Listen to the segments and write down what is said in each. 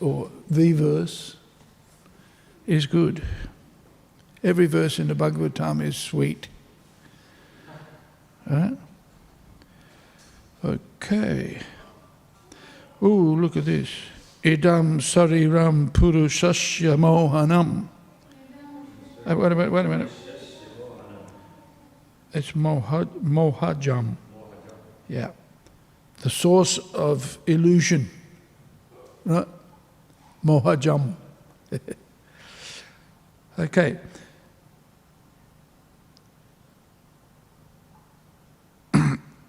or the verse is good. Every verse in the Bhagavatam is sweet. Right? Okay. Ooh, look at this. Idam sariram purushasya mohanam. Wait a minute. It's mohajam. Yeah. The source of illusion. Right? Mohajam. Okay.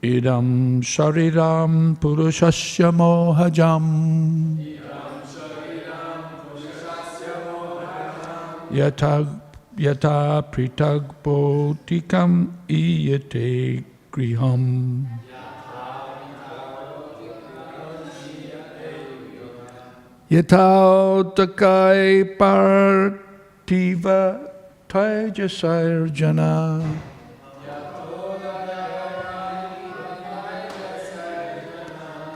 Idam shariram purushasya mohajam. Yata pritag bodhikam iyate griham. Yata takai partiva taijasarjana.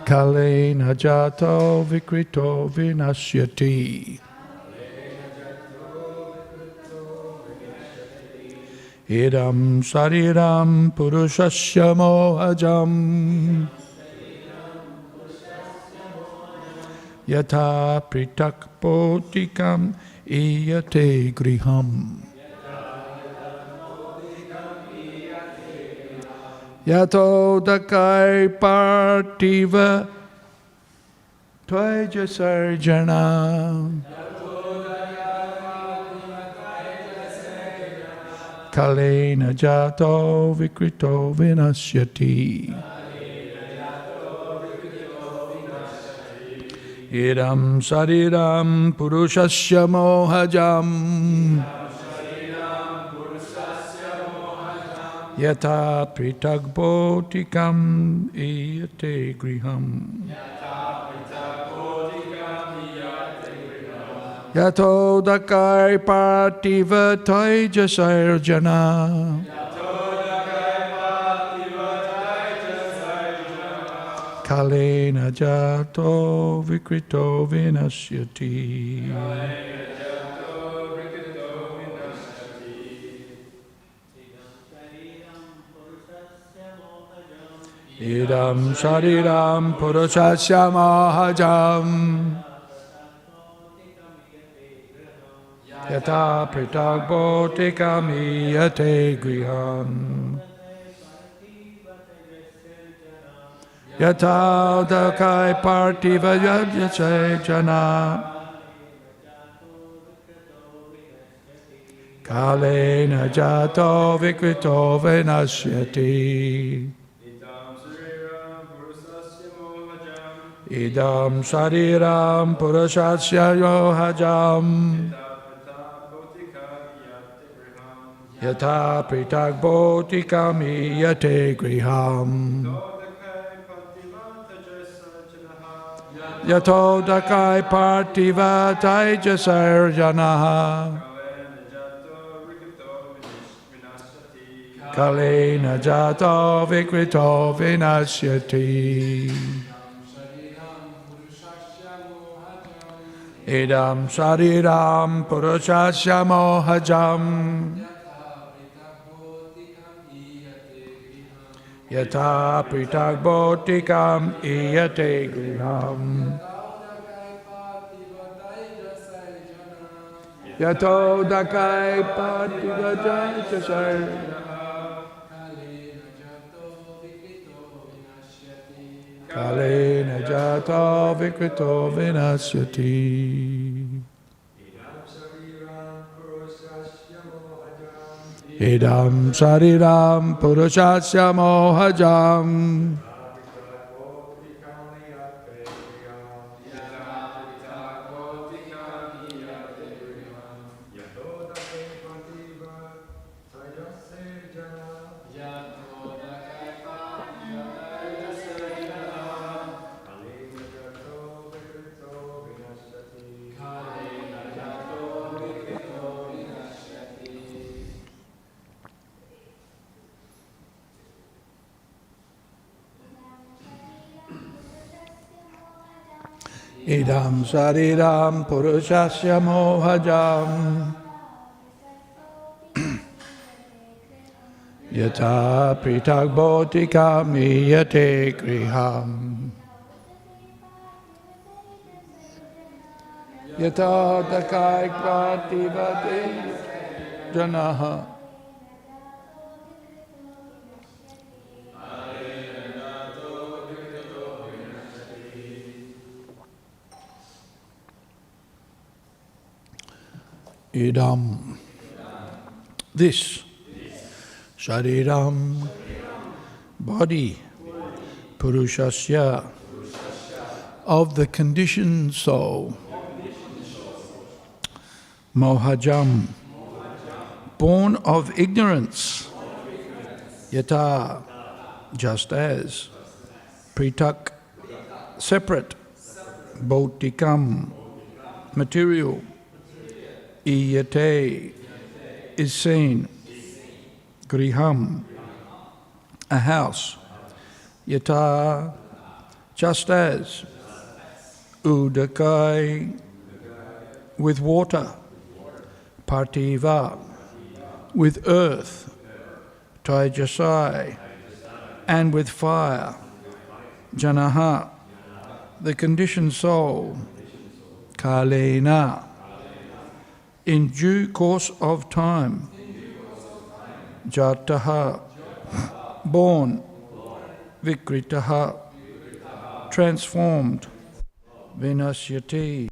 Kalena jato vikrito vinasyati. Idam sariram purushasya mohajam. Yata pritak bodhikam iyate griham. Yato dakai partiva tvajasarjana. Kalena jato vikrito vinasyati. Idam sariram purushasya mohajam. Yata pritag bodhikam iyate griham. Yato dakai partiva taijasarjana. Kalena jato vikrito vinasyati. Idam shariram purushasya mohajam. Yata pritag bodhikam iyate griham. Yata dakai partiva yajasajana. Kalena jato vikrito vinasyati. Idam sariram purushasya mohajam. Yata pritag bodhikam iyate griham. Yato dakai partiva taijasarjana. Kalena jato vikrito vinasyati. Idam sariram purushasya mohajam. Yata pritag bodhikam iyate griham. Yato dakai partiva taijasarjana. Kalena jato vikrito vinasyati. Idam sariram purushasya mohajam. Idam Shariram Purushasya Mohajam Yata Pritag Bhotika Miyate Griham Yata Takai Prativate Janaha Idam, this, Shariram, body, Purushasya, of the conditioned soul, Mohajam, born of ignorance, Yata, just as, Pritak, separate, Bhautikam, material, Iyate is seen, Griham, a house, Yata, just as, Udakai, with water, Partiva, with earth, Taijasai, and with fire, Janaha, the conditioned soul, Kalena, in due course of time, Jataha, born, Vikritaha, transformed, Vinasyati.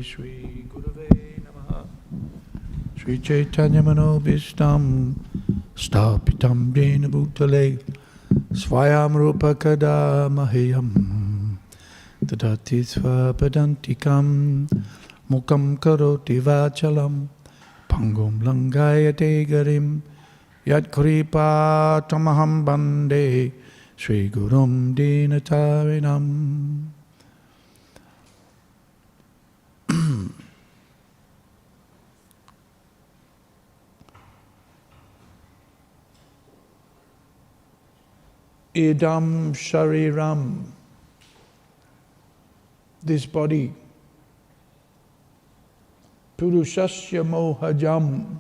Shri Gurave Namaha Shri Chaitanya Manobhishtam Stapitam Jena Bhutale Swayam Rupa Kada Mahayam Tadati Svapadantikam Mukam Karoti Vachalam Pangum Langayate Garim Yat Kripa Tamaham Bande Shri Gurum Dinatarinam. Idam Shariram, this body, Purushasya Mohajam,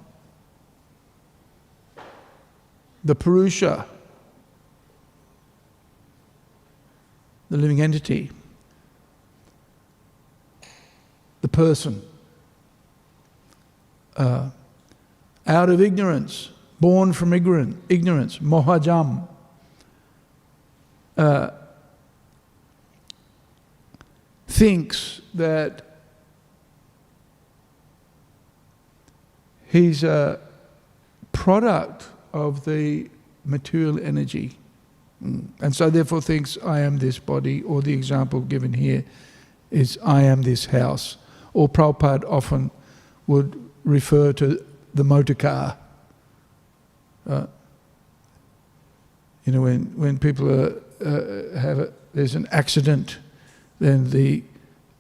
the Purusha the living entity, the person, out of ignorance, born from ignorance, mohajam, thinks that he's a product of the material energy, and so therefore thinks, I am this body, or the example given here is, I am this house. Or Prabhupada often would refer to the motor car. When people there's an accident, then the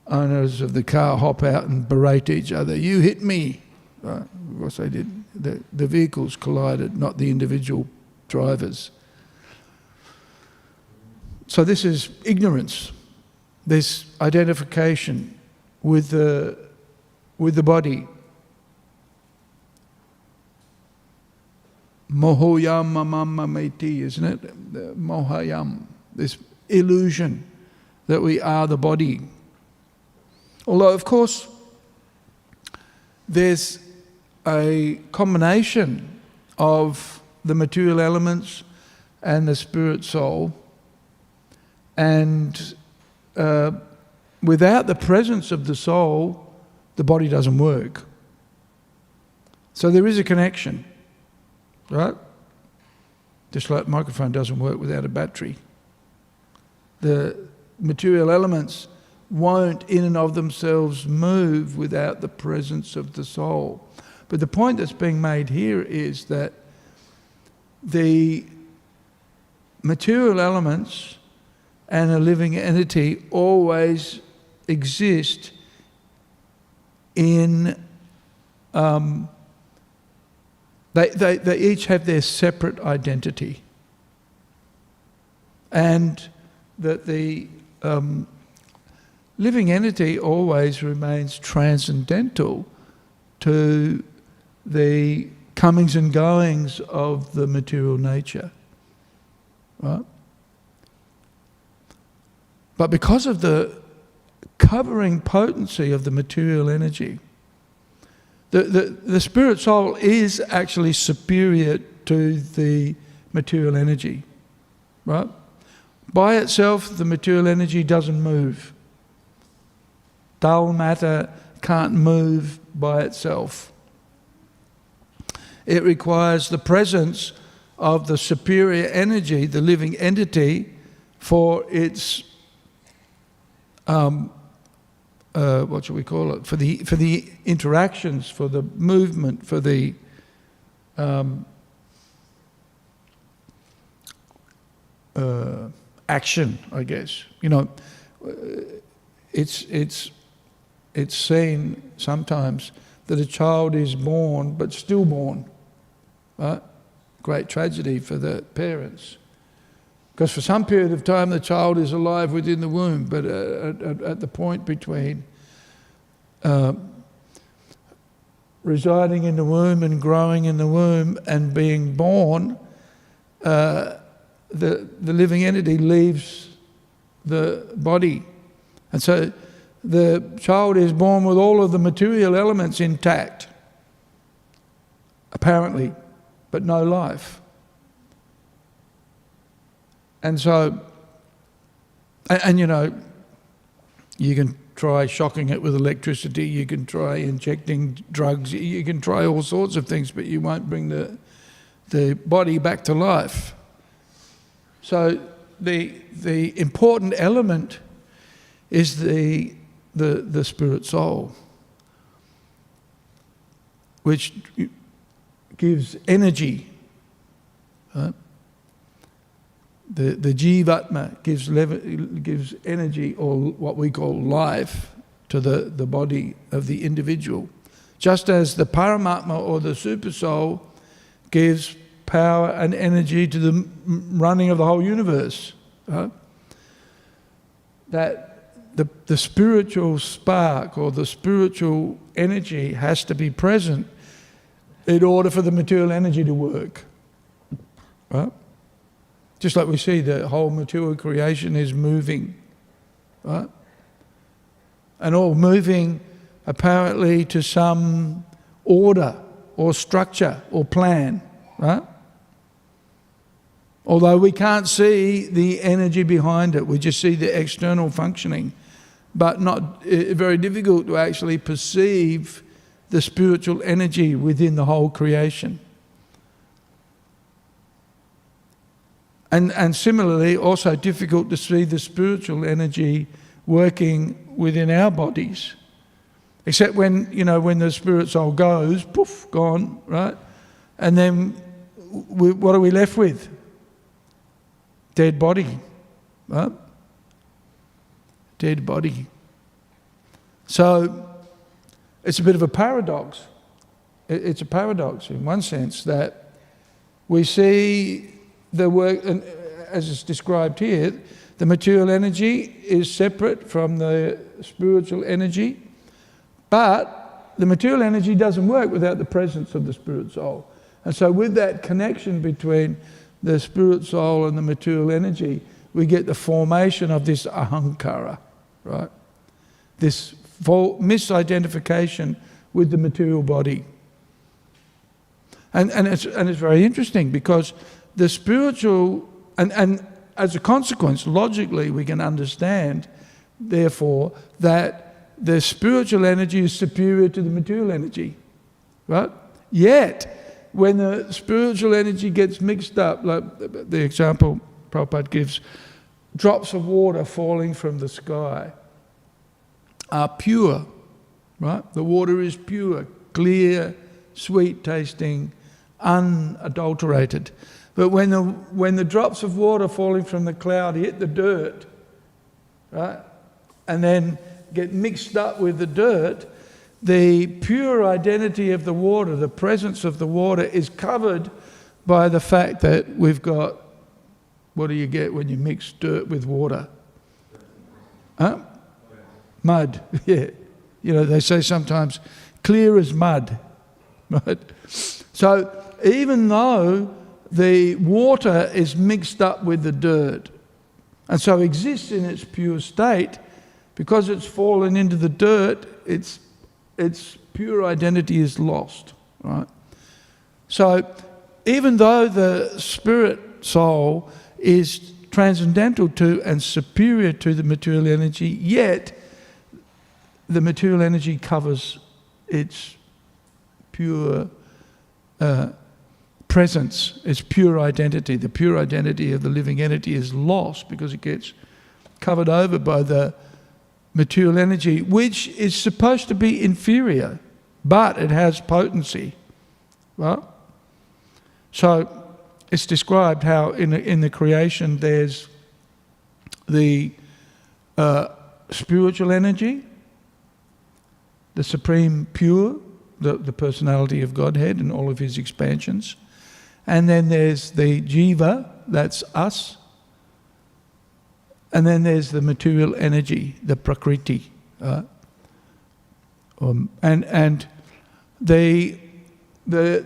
owners of the car hop out and berate each other. You hit me. Of course they did. The vehicles collided, not the individual drivers. So this is ignorance, this identification with the body. Mohoyam mamama meti, isn't it? Mohayam, this illusion that we are the body. Although, of course, there's a combination of the material elements and the spirit soul, and without the presence of the soul, the body doesn't work. So there is a connection, right? Just like the microphone doesn't work without a battery. The material elements won't in and of themselves move without the presence of the soul. But the point that's being made here is that the material elements and a living entity always exist in, they each have their separate identity. And that the living entity always remains transcendental to the comings and goings of the material nature, right? But because of the covering potency of the material energy, the spirit soul is actually superior to the material energy, right? By itself, the material energy doesn't move. Dull matter can't move by itself. It requires the presence of the superior energy, the living entity, for its what shall we call it? For the interactions, for the movement, for the action, I guess. It's seen sometimes that a child is born but stillborn, right? Great tragedy for the parents. Because for some period of time the child is alive within the womb, but at the point between residing in the womb and growing in the womb and being born, the living entity leaves the body. And so the child is born with all of the material elements intact, apparently, but no life. And so, and you can try shocking it with electricity, you can try injecting drugs, you can try all sorts of things, but you won't bring the body back to life. So the important element is the spirit soul, which gives energy. Right? The Jivatma gives energy, or what we call life, to the body of the individual. Just as the Paramatma, or the Super Soul, gives power and energy to the running of the whole universe. Right? That the spiritual spark, or the spiritual energy, has to be present in order for the material energy to work. Right? Just like we see the whole material creation is moving, right? And all moving apparently to some order or structure or plan, right? Although we can't see the energy behind it, we just see the external functioning, but not very difficult to actually perceive the spiritual energy within the whole creation. And similarly, also difficult to see the spiritual energy working within our bodies. Except when, when the spirit soul goes, poof, gone, right? And then what are we left with? Dead body, right? Dead body. So it's a bit of a paradox. It's a paradox in one sense that we see the work, and as it's described here, the material energy is separate from the spiritual energy, but the material energy doesn't work without the presence of the spirit soul. And so with that connection between the spirit soul and the material energy, we get the formation of this ahankara, right? This misidentification with the material body. And it's very interesting because the spiritual, and as a consequence, logically we can understand, therefore, that the spiritual energy is superior to the material energy, right? Yet, when the spiritual energy gets mixed up, like the example Prabhupada gives, drops of water falling from the sky are pure, right? The water is pure, clear, sweet tasting, unadulterated. But when the drops of water falling from the cloud hit the dirt, right, and then get mixed up with the dirt, the pure identity of the water, the presence of the water, is covered by the fact that we've got, what do you get when you mix dirt with water? Huh? Mud, yeah. They say sometimes, clear as mud, right? So even though the water is mixed up with the dirt, and so exists in its pure state, because it's fallen into the dirt, its pure identity is lost, right? So even though the spirit soul is transcendental to and superior to the material energy, yet the material energy covers its pure presence, its pure identity. The pure identity of the living entity is lost because it gets covered over by the material energy, which is supposed to be inferior, but it has potency. Right? So it's described how in the creation there's the spiritual energy, the supreme pure, the personality of Godhead and all of his expansions. And then there's the jiva, that's us. And then there's the material energy, the prakriti. And the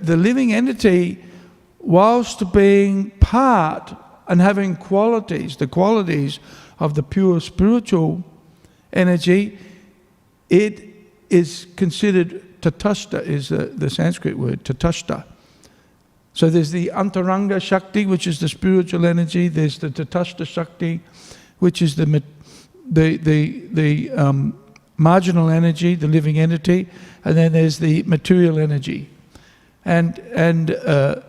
living entity, whilst being part and having qualities, the qualities of the pure spiritual energy, it is considered tatashta, is the Sanskrit word, tatashta. So there's the antaranga shakti, which is the spiritual energy. There's the tatashta shakti, which is the marginal energy, the living entity, and then there's the material energy, and the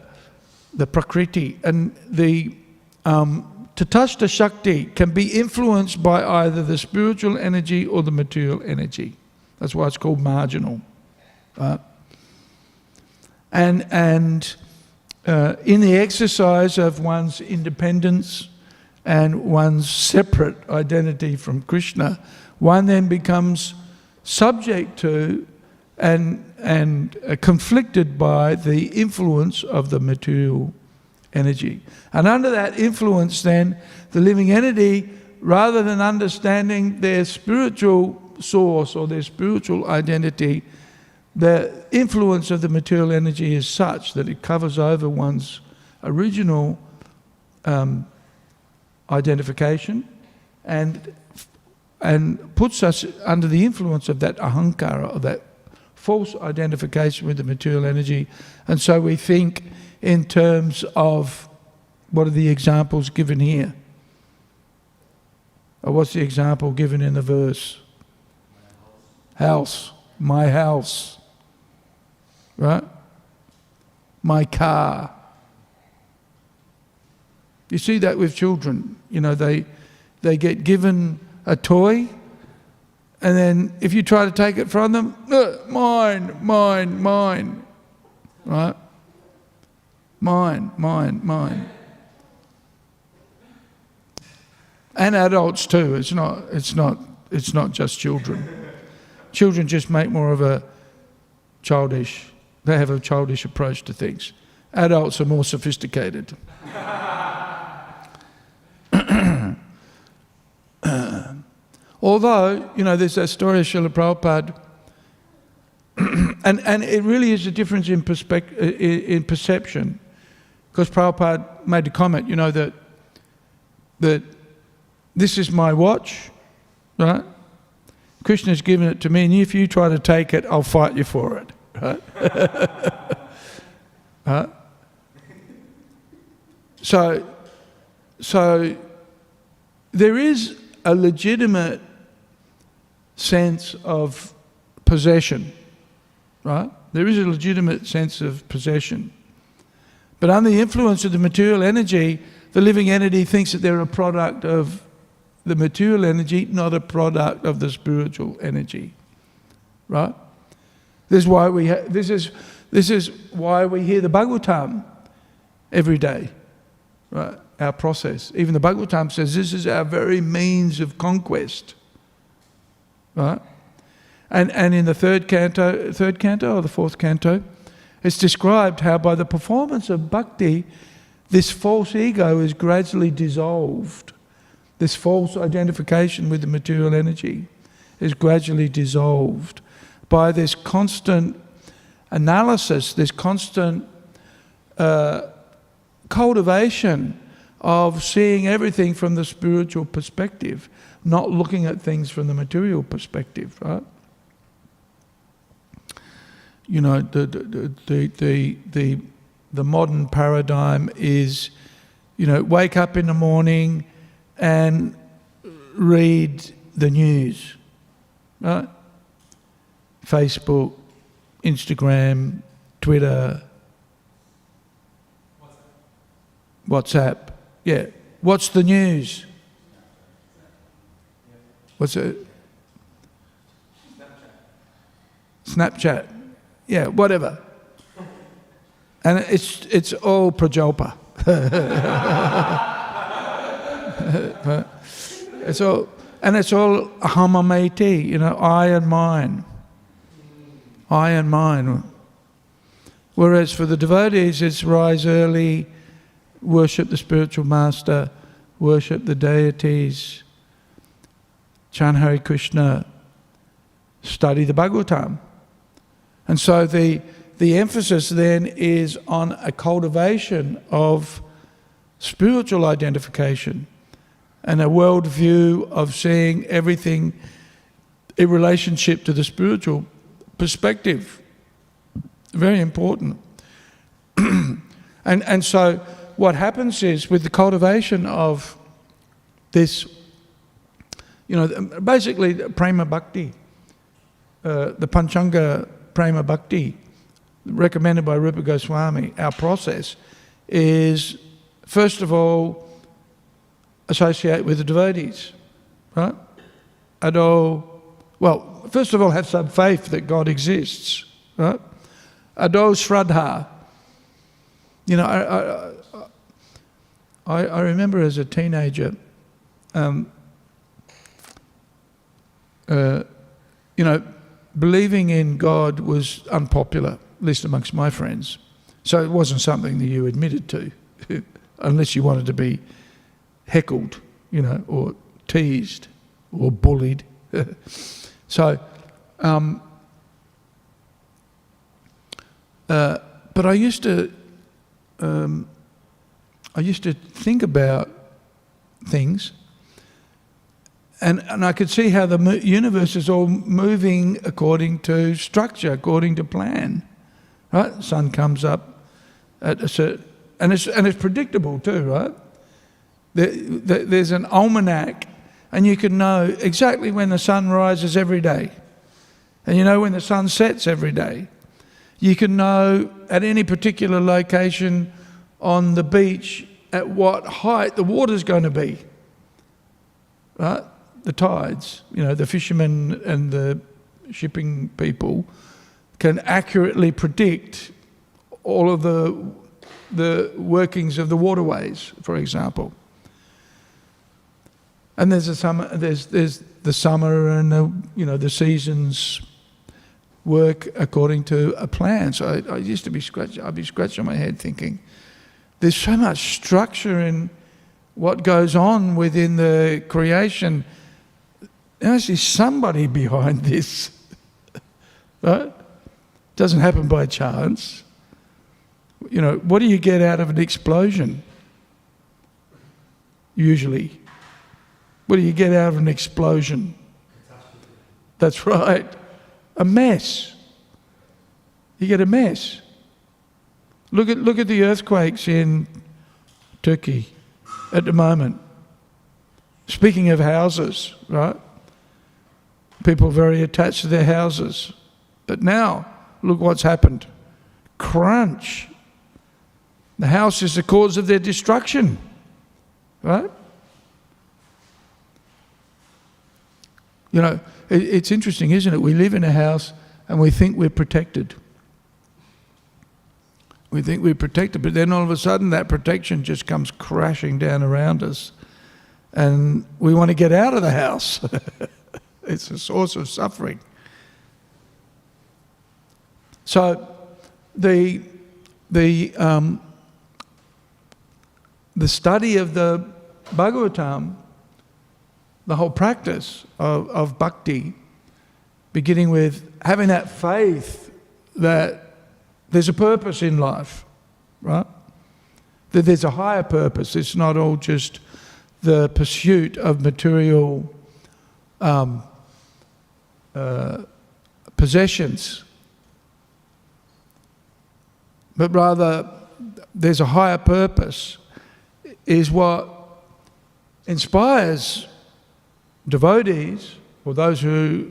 prakriti. And the tatashta shakti can be influenced by either the spiritual energy or the material energy. That's why it's called marginal. And in the exercise of one's independence and one's separate identity from Krishna, one then becomes subject to and conflicted by the influence of the material energy. And under that influence then, the living entity, rather than understanding their spiritual source or their spiritual identity, the influence of the material energy is such that it covers over one's original identification and puts us under the influence of that ahankara, of that false identification with the material energy. And so we think in terms of, what are the examples given here? Or what's the example given in the verse? House. My house. Right? My car. You see that with children. You know, they get given a toy, and then if you try to take it from them, mine, mine, mine. Right? Mine, mine, mine. And adults too. It's not just children. Children just make more of a childish, they have a childish approach to things. Adults are more sophisticated. Although, you know, there's that story of Srila Prabhupada, and it really is a difference in perception, because Prabhupada made the comment, you know, that this is my watch, right? Krishna's given it to me, and if you try to take it, I'll fight you for it, right? Right? So there is a legitimate sense of possession, right? There is a legitimate sense of possession. But under the influence of the material energy, the living entity thinks that they're a product of the material energy, not a product of the spiritual energy, right? This is why this is why we hear the Bhagavatam every day, right? Our process. Even the Bhagavatam says this is our very means of conquest, right? And in the third canto or the fourth canto, it's described how by the performance of bhakti, this false ego is gradually dissolved. This false identification with the material energy is gradually dissolved by this constant analysis, this constant cultivation of seeing everything from the spiritual perspective, not looking at things from the material perspective, right? You know, the modern paradigm is, you know, wake up in the morning and read the news, right? Facebook, Instagram, Twitter, WhatsApp. Yeah. What's the news? What's it? Snapchat. Yeah, whatever. And it's all prajalpa. It's all ahamameti, you know, I and mine. I and mine. Whereas for the devotees, it's rise early, worship the spiritual master, worship the deities, chant Hare Krishna, study the Bhagavatam. And so the emphasis then is on a cultivation of spiritual identification and a worldview of seeing everything in relationship to the spiritual perspective. Very important. And so what happens is, with the cultivation of this, you know, basically prema bhakti, the Panchanga prema bhakti, recommended by Rupa Goswami, our process is, first of all, associate with the devotees, right? Well, first of all, have some faith that God exists, right? Ado shraddha. You know, I remember as a teenager, you know, believing in God was unpopular, at least amongst my friends. So it wasn't something that you admitted to, unless you wanted to be heckled, you know, or teased, or bullied. So, but I used to think about things. And I could see how the universe is all moving according to structure, according to plan. Right? The sun comes up at a certain... And it's predictable too, right? There's an almanac, and you can know exactly when the sun rises every day. And you know when the sun sets every day. You can know at any particular location on the beach at what height the water's going to be. Right? The tides, the fishermen and the shipping people can accurately predict all of the workings of the waterways, for example. And there's the summer and the seasons work according to a plan. So I used to be scratching my head thinking, there's so much structure in what goes on within the creation. There must be somebody behind this, right? It doesn't happen by chance. What do you get out of an explosion? Usually. What do you get out of an explosion? That's right. A mess. You get a mess. Look at the earthquakes in Turkey at the moment. Speaking of houses, right? People are very attached to their houses. But now, look what's happened. Crunch. The house is the cause of their destruction. Right? It's interesting, isn't it? We live in a house and we think we're protected. We think we're protected, but then all of a sudden that protection just comes crashing down around us and we want to get out of the house. It's a source of suffering. So the study of the Bhagavatam, the whole practice of bhakti, beginning with having that faith that there's a purpose in life, right? That there's a higher purpose. It's not all just the pursuit of material possessions, but rather there's a higher purpose, is what inspires devotees, or those who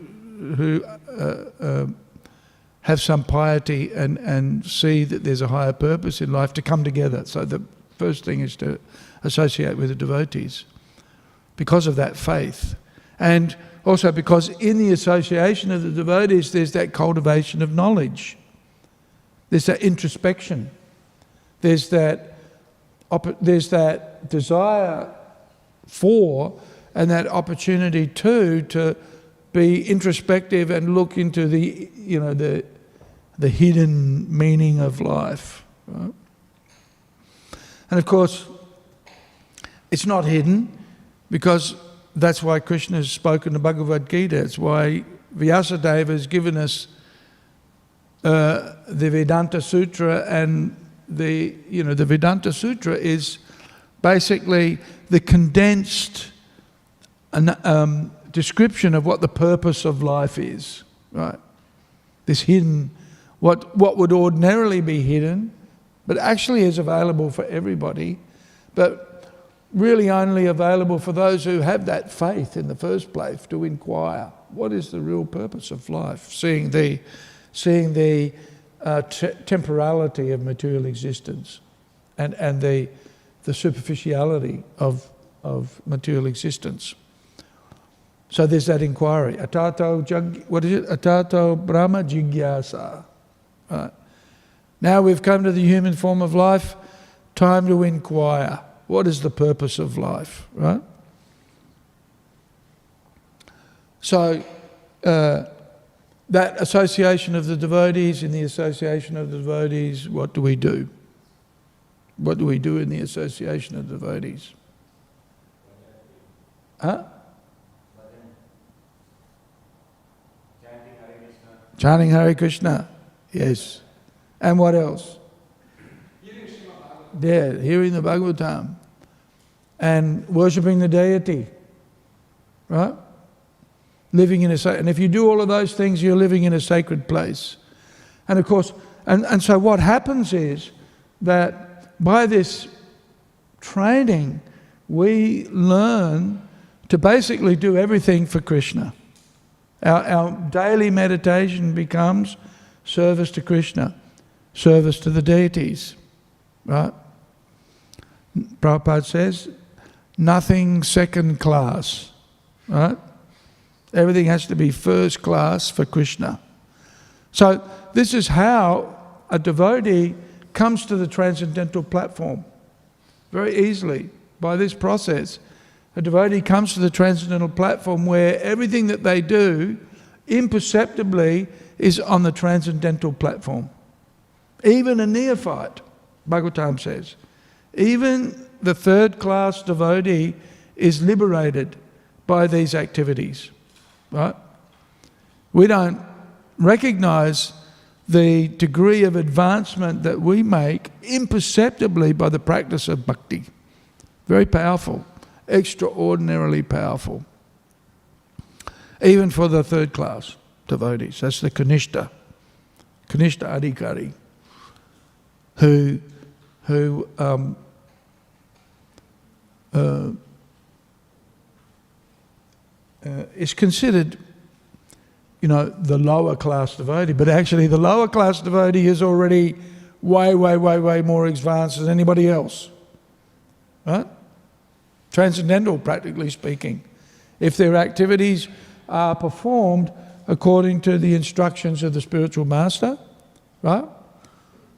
have some piety and see that there's a higher purpose in life, to come together. So the first thing is to associate with the devotees because of that faith. And also because in the association of the devotees there's that cultivation of knowledge. There's that introspection. There's that desire for and that opportunity to be introspective and look into the hidden meaning of life. Right? And of course, it's not hidden, because that's why Krishna has spoken the Bhagavad Gita. It's why Vyasadeva has given us the Vedanta Sutra, and the Vedanta Sutra is basically the condensed description of what the purpose of life is, right? This hidden, what would ordinarily be hidden, but actually is available for everybody, but really only available for those who have that faith in the first place to inquire, what is the real purpose of life? Seeing the temporality of material existence and the superficiality of material existence. So there's that inquiry. Atato Brahma Jigyasa. Right. Now we've come to the human form of life, time to inquire. What is the purpose of life? Right? So that association of the devotees, in the association of the devotees, what do we do? What do we do in the association of devotees? Huh? Chanting Hare Krishna. Yes. And what else? Yeah, hearing the Bhagavatam. and worshipping the deity, right? Living in and if you do all of those things, you're living in a sacred place. And of course, and so what happens is that by this training, we learn to basically do everything for Krishna. Our daily meditation becomes service to Krishna, service to the deities, right? Prabhupada says, nothing second class, right? Everything has to be first class for Krishna. So this is how a devotee comes to the transcendental platform. Very easily, by this process, a devotee comes to the transcendental platform where everything that they do imperceptibly is on the transcendental platform. Even a neophyte, Bhagavatam says, even the third class devotee is liberated by these activities, right? We don't recognize the degree of advancement that we make imperceptibly by the practice of bhakti. Very powerful, extraordinarily powerful. Even for the third class devotees. That's the Kanishta Adhikari, who is considered, the lower class devotee, but actually the lower class devotee is already way more advanced than anybody else, right? Transcendental, practically speaking, if their activities are performed according to the instructions of the spiritual master, right?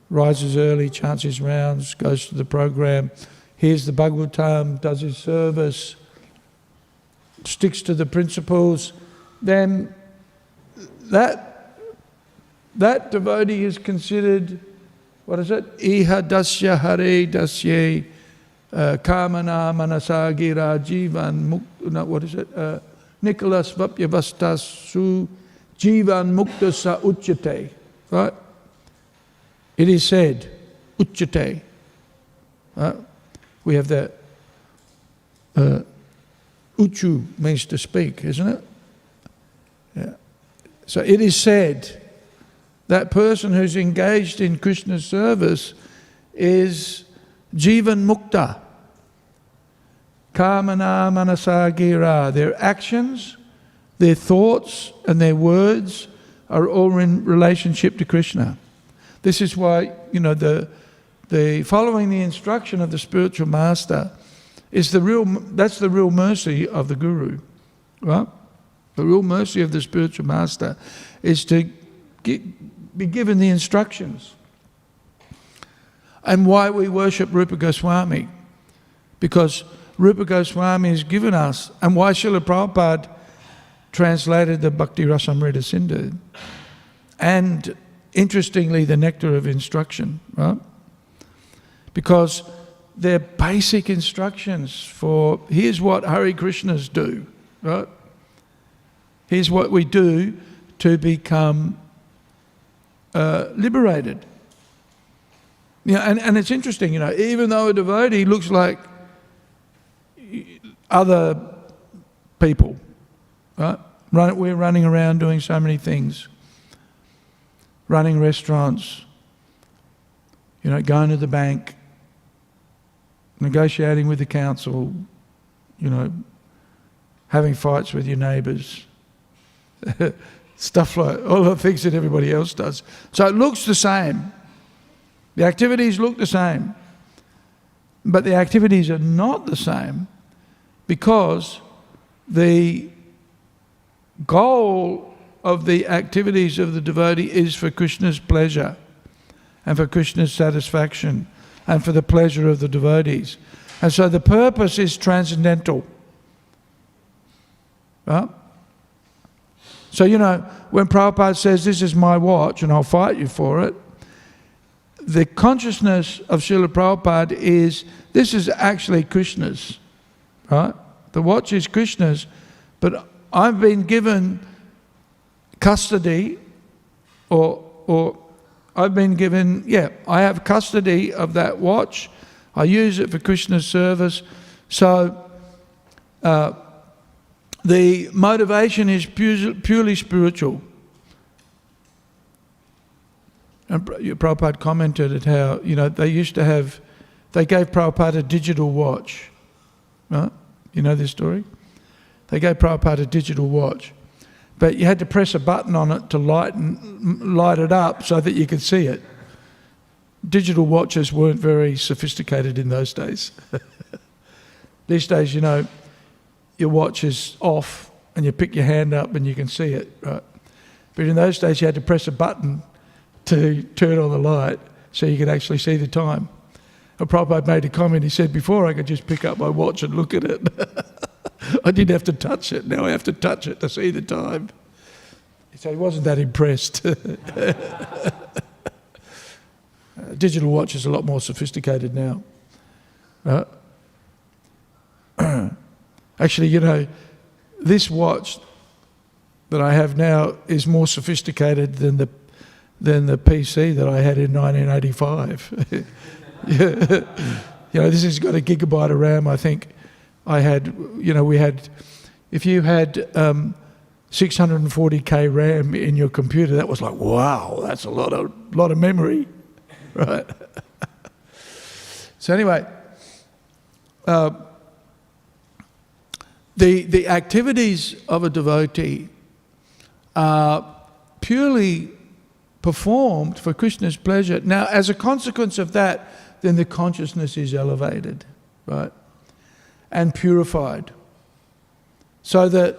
Rises early, chants his rounds, goes to the program, hears the Bhagavatam, does his service, sticks to the principles, then that devotee is considered, what is it? Iha dasya hare dasye kamana manasa gira jivan mukta, what is it? Nicholas vapyavastasu jivan mukta sa uchyate, right? It is said, uchyate. Right? We have that uchu means to speak, isn't it? Yeah. So it is said that person who's engaged in Krishna's service is jivan mukta, kamana manasa gira. Their actions, their thoughts and their words are all in relationship to Krishna. This is why, the following the instruction of the spiritual master is that's the real mercy of the Guru, right? The real mercy of the spiritual master is to be given the instructions. And why we worship Rupa Goswami, because Rupa Goswami has given us, and why Srila Prabhupada translated the Bhakti Rasamrita Sindhu, and interestingly the Nectar of Instruction, right? Because they're basic instructions for, here's what Hare Krishnas do, right? Here's what we do to become liberated. And it's interesting, even though a devotee looks like other people, right? We're running around doing so many things, running restaurants, going to the bank, negotiating with the council, having fights with your neighbours, stuff like all the things that everybody else does. So it looks the same. The activities look the same, but the activities are not the same because the goal of the activities of the devotee is for Krishna's pleasure and for Krishna's satisfaction and for the pleasure of the devotees. And so the purpose is transcendental. Right? So, when Prabhupada says, this is my watch and I'll fight you for it, the consciousness of Srila Prabhupada is, this is actually Krishna's. Right? The watch is Krishna's, but I've been given custody or I've been given, I have custody of that watch. I use it for Krishna's service. So the motivation is purely spiritual. And Prabhupada commented at how, they gave Prabhupada a digital watch. Right? You know this story? They gave Prabhupada a digital watch. But you had to press a button on it to light it up so that you could see it. Digital watches weren't very sophisticated in those days. These days, your watch is off and you pick your hand up and you can see it, right? But in those days, you had to press a button to turn on the light so you could actually see the time. And Prabhupada made a comment. He said, before I could just pick up my watch and look at it. I didn't have to touch it. Now I have to touch it to see the time. So he wasn't that impressed. Digital watch is a lot more sophisticated now. Actually, this watch that I have now is more sophisticated than the PC that I had in 1985. This has got a gigabyte of RAM. I think I had, if you had 640k RAM in your computer, that was like, wow, that's a lot of memory, right? So anyway, the activities of a devotee are purely performed for Krishna's pleasure. Now, as a consequence of that, then the consciousness is elevated, right, and purified, so that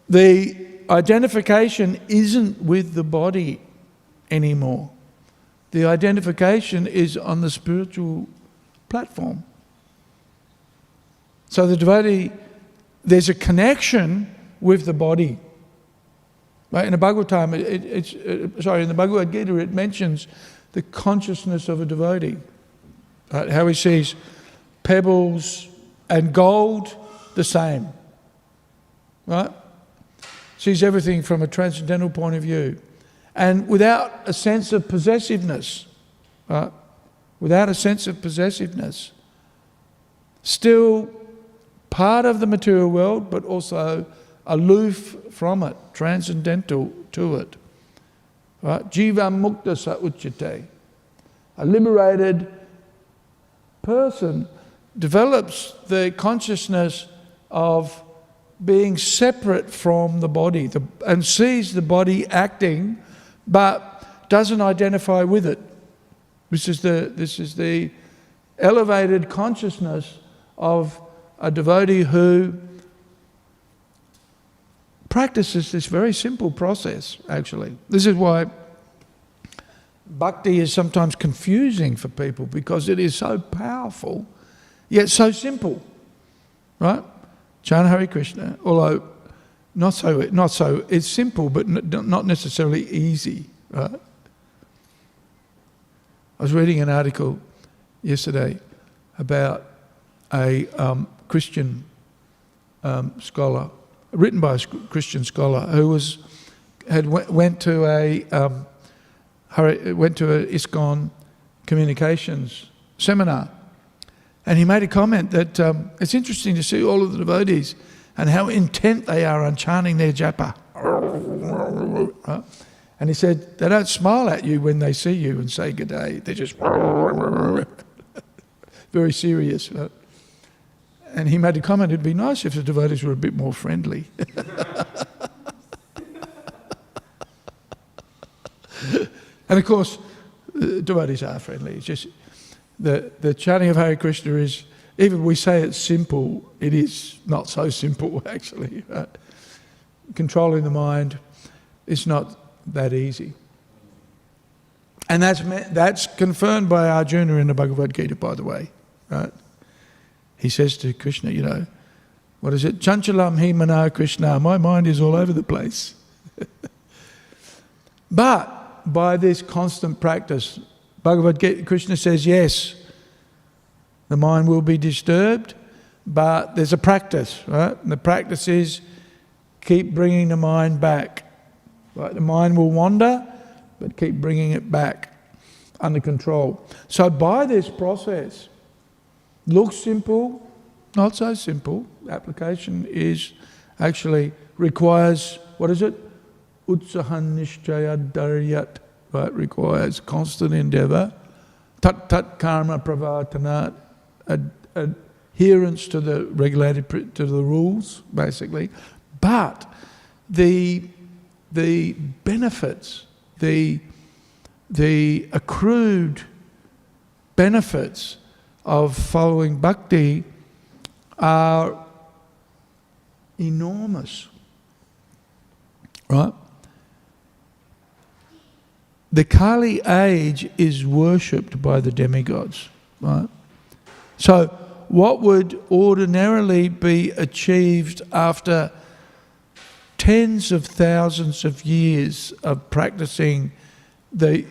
the identification isn't with the body anymore. The identification is on the spiritual platform. So the devotee, there's a connection with the body. Right? In the Bhagavatam, in the Bhagavad Gita, it mentions the consciousness of a devotee. Right? How he sees pebbles and gold the same. Right? Sees everything from a transcendental point of view. And without a sense of possessiveness. Right? Without a sense of possessiveness. Still part of the material world, but also aloof from it, transcendental to it. Right? Jiva mukta sa uchyate. A liberated person develops the consciousness of being separate from the body and sees the body acting, but doesn't identify with it. This is the elevated consciousness of a devotee who practices this very simple process, actually. This is why bhakti is sometimes confusing for people, because it is so powerful, yet so simple, right? Chant Hare Krishna, although not so, it's simple, but not necessarily easy, right? I was reading an article yesterday about a Christian scholar, written by a Christian scholar, who went to a ISKCON communications seminar, and he made a comment that it's interesting to see all of the devotees and how intent they are on chanting their japa. Right? And he said they don't smile at you when they see you and say good day. They're just very serious. Right? And he made a comment, it'd be nice if the devotees were a bit more friendly. And of course, devotees are friendly. It's just the chanting of Hare Krishna is, even we say it's simple, it is not so simple actually. Right? Controlling the mind is not that easy. And that's confirmed by Arjuna in the Bhagavad Gita, by the way. Right? He says to Krishna, what is it? Chanchalam hi mana Krishna. My mind is all over the place. But by this constant practice, Bhagavad Gita, Krishna says, yes, the mind will be disturbed, but there's a practice, right? And the practice is keep bringing the mind back. Right? The mind will wander, but keep bringing it back under control. So by this process, looks simple, Not so simple. Application is actually requires, what is it? Utsahan nishchaya daryat, right? Requires constant endeavour. Tat tat karma pravartanat, adherence to the regulated, to the rules, basically. But the benefits, the accrued benefits of following bhakti are enormous, right? The Kali age is worshipped by the demigods, right? So what would ordinarily be achieved after tens of thousands of years of practicing the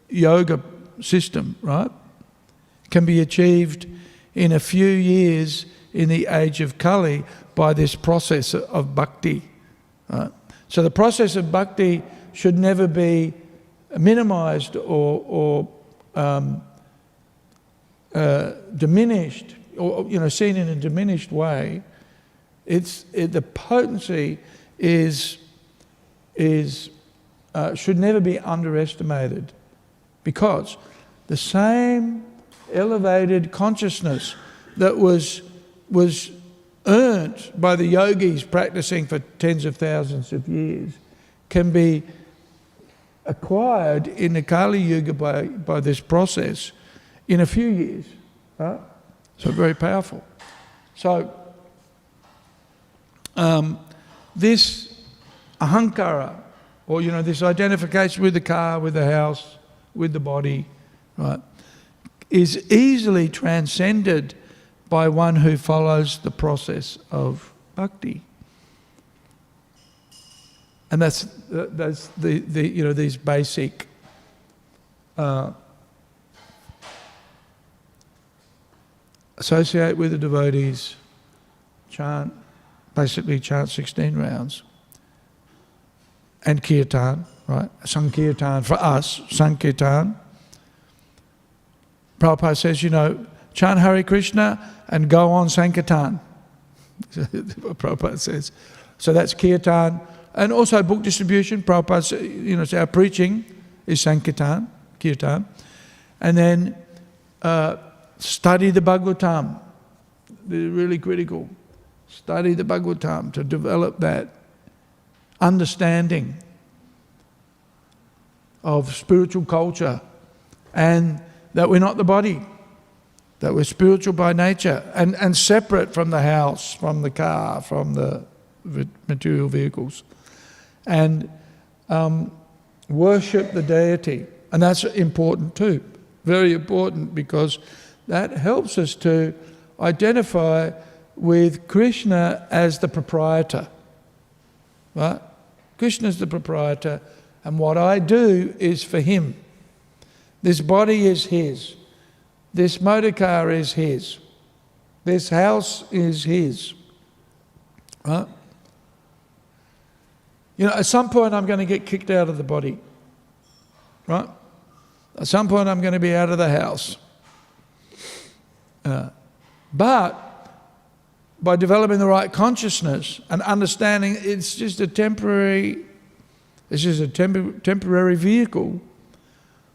yoga system, right, can be achieved in a few years in the age of Kali by this process of bhakti, right? So the process of bhakti should never be minimized or diminished, or seen in a diminished way. The potency should never be underestimated, because the same elevated consciousness that was earned by the yogis practicing for tens of thousands of years can be acquired in the Kali Yuga by this process in a few years, right? So very powerful. So this ahankara, or this identification with the car, with the house, with the body, right, is easily transcended by one who follows the process of bhakti. And that's these basic associate with the devotees, chant 16 rounds, and kirtan, right? Sankirtan, for us, Sankirtan. Prabhupada says, chant Hare Krishna and go on Sankirtan. Prabhupada says. So that's kirtan. And also book distribution. Prabhupada says, our preaching is Sankirtan, kirtan. And then study the Bhagavatam. They're really critical. Study the Bhagavatam to develop that understanding of spiritual culture, and that we're not the body, that we're spiritual by nature, and separate from the house, from the car, from the material vehicles. And worship the deity. And that's important too, very important, because that helps us to identify with Krishna as the proprietor, right? Krishna's the proprietor, and what I do is for him. This body is his. This motor car is his. This house is his. Right? At some point I'm going to get kicked out of the body. Right? At some point I'm going to be out of the house. But by developing the right consciousness and understanding it's just a temporary vehicle,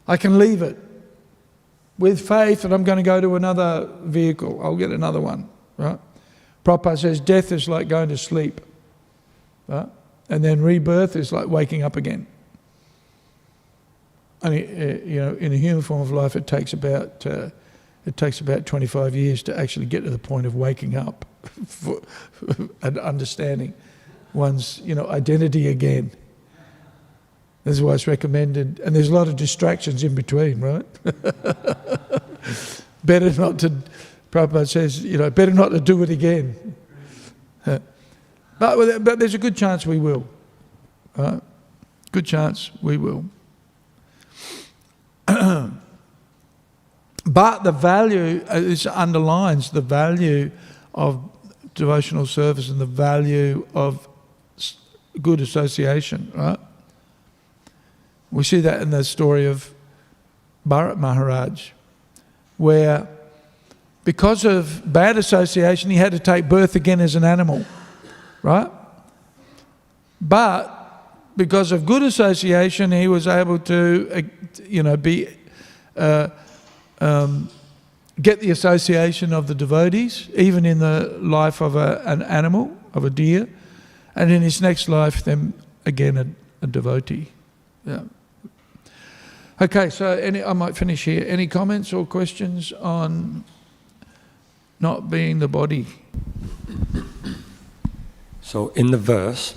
I can leave it with faith that I'm going to go to another vehicle. I'll get another one, right? Prabhupada says death is like going to sleep, right? And then rebirth is like waking up again. In a human form of life, it takes about 25 years to actually get to the point of waking up and understanding one's identity again. This is why it's recommended, and there's a lot of distractions in between, right? Better not to, Prabhupada says, better not to do it again. But there's a good chance we will. Right? Good chance we will. But the value, this underlines the value of devotional service and the value of good association, right? We see that in the story of Bharat Maharaj, where because of bad association, he had to take birth again as an animal, right? But because of good association, he was able to, get the association of the devotees, even in the life of an animal, of a deer, and in his next life, then again a devotee. Yeah. Okay, so I might finish here. Any comments or questions on not being the body? So in the verse,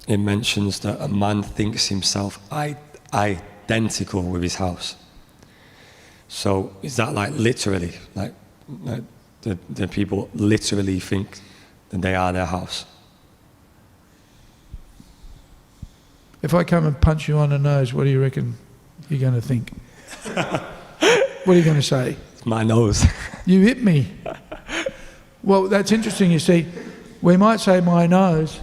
it mentions that a man thinks himself identical with his house. So is that like literally, like the people literally think that they are their house? If I come and punch you on the nose, what do you reckon you're going to think? What are you going to say? It's my nose. You hit me. Well, that's interesting, you see. We might say my nose,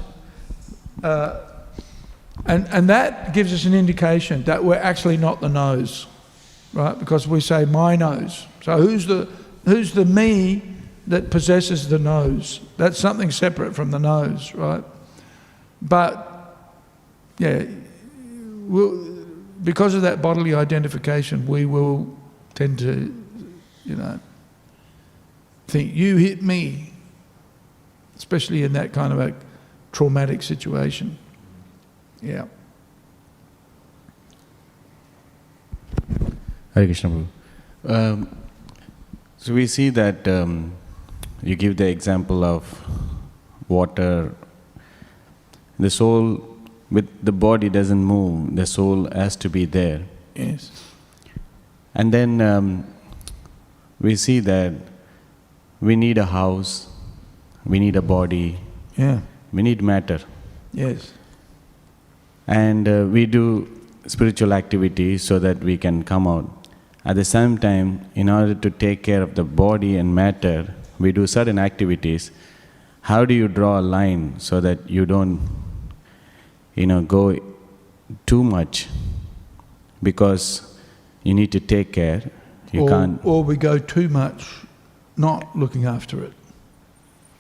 and that gives us an indication that we're actually not the nose, right? Because we say my nose. So who's the me that possesses the nose? That's something separate from the nose, right? But yeah, because of that bodily identification, we will tend to, think you hit me, especially in that kind of a traumatic situation. Yeah. Hare Krishna, Prabhu. So we see that you give the example of water. The soul, with the body doesn't move, the soul has to be there. Yes. And then we see that we need a house, we need a body, we need matter. Yes. And we do spiritual activities so that we can come out. At the same time, in order to take care of the body and matter, we do certain activities. How do you draw a line so that you don't, go too much? Because you need to take care. You can't. Or we go too much, not looking after it.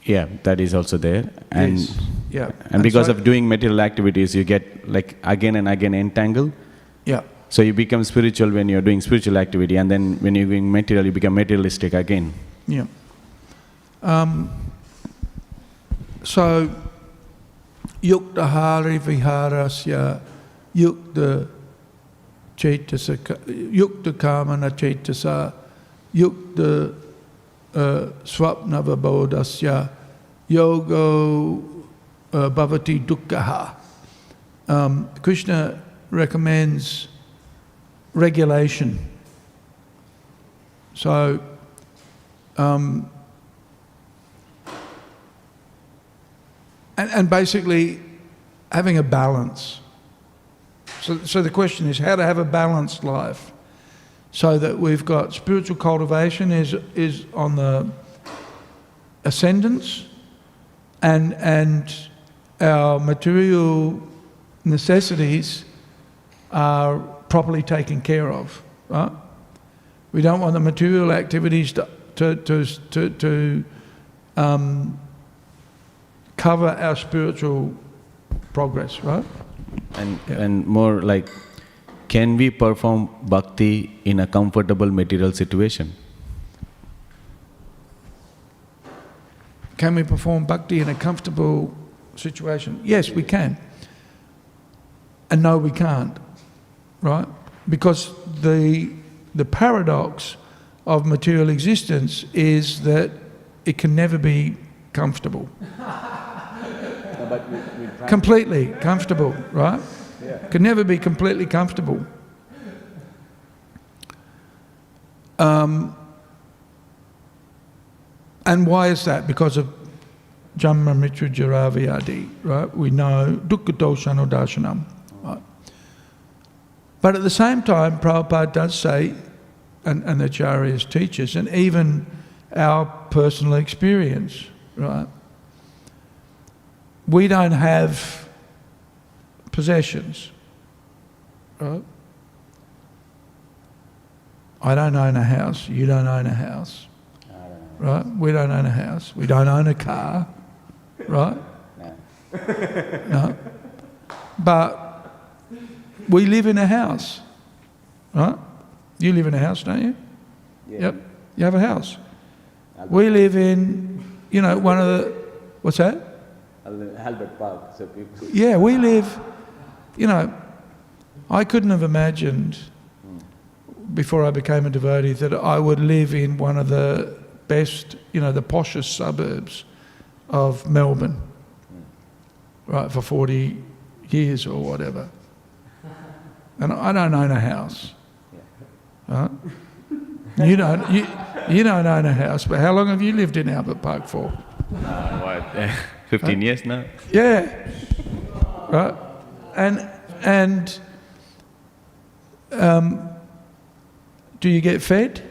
Yeah, that is also there. And yes. Yeah. And because of doing material activities, you get like again and again entangled. Yeah. So you become spiritual when you're doing spiritual activity, and then when you're doing material, you become materialistic again. Yeah. So, yukta hari viharasya, yukta cetasa, yukta kamana cetasa, yukta swapna vibodhasya, yogo bhavati dukkha. Krishna recommends regulation. So, and basically having a balance. So the question is how to have a balanced life so that we've got spiritual cultivation is on the ascendance and our material necessities are properly taken care of, right? We don't want the material activities to cover our spiritual progress, right? And more like, can we perform bhakti in a comfortable material situation? Can we perform bhakti in a comfortable situation? Yes, we can. And no, we can't, right? Because the paradox of material existence is that it can never be comfortable. Completely comfortable, right? Yeah. Can never be completely comfortable. And why is that? Because of Jamma Mitra Jaravyadi, right? We know dukkha doshano darshanam, right? But at the same time, Prabhupada does say, and the Acharyas teachers, and even our personal experience, right? We don't have possessions, right? I don't own a house, you don't own a house, right? We don't own a house. We don't own a car, right? No. But we live in a house, right? You live in a house, don't you? Yeah. Yep. You have a house. We live in, one of the, what's that? Albert Park. So people. Yeah, we live, I couldn't have imagined before I became a devotee that I would live in one of the best, the poshest suburbs of Melbourne, right, for 40 years or whatever. And I don't own a house. Right? You don't own a house, but how long have you lived in Albert Park for? 15 years now. Yeah, right. And do you get fed?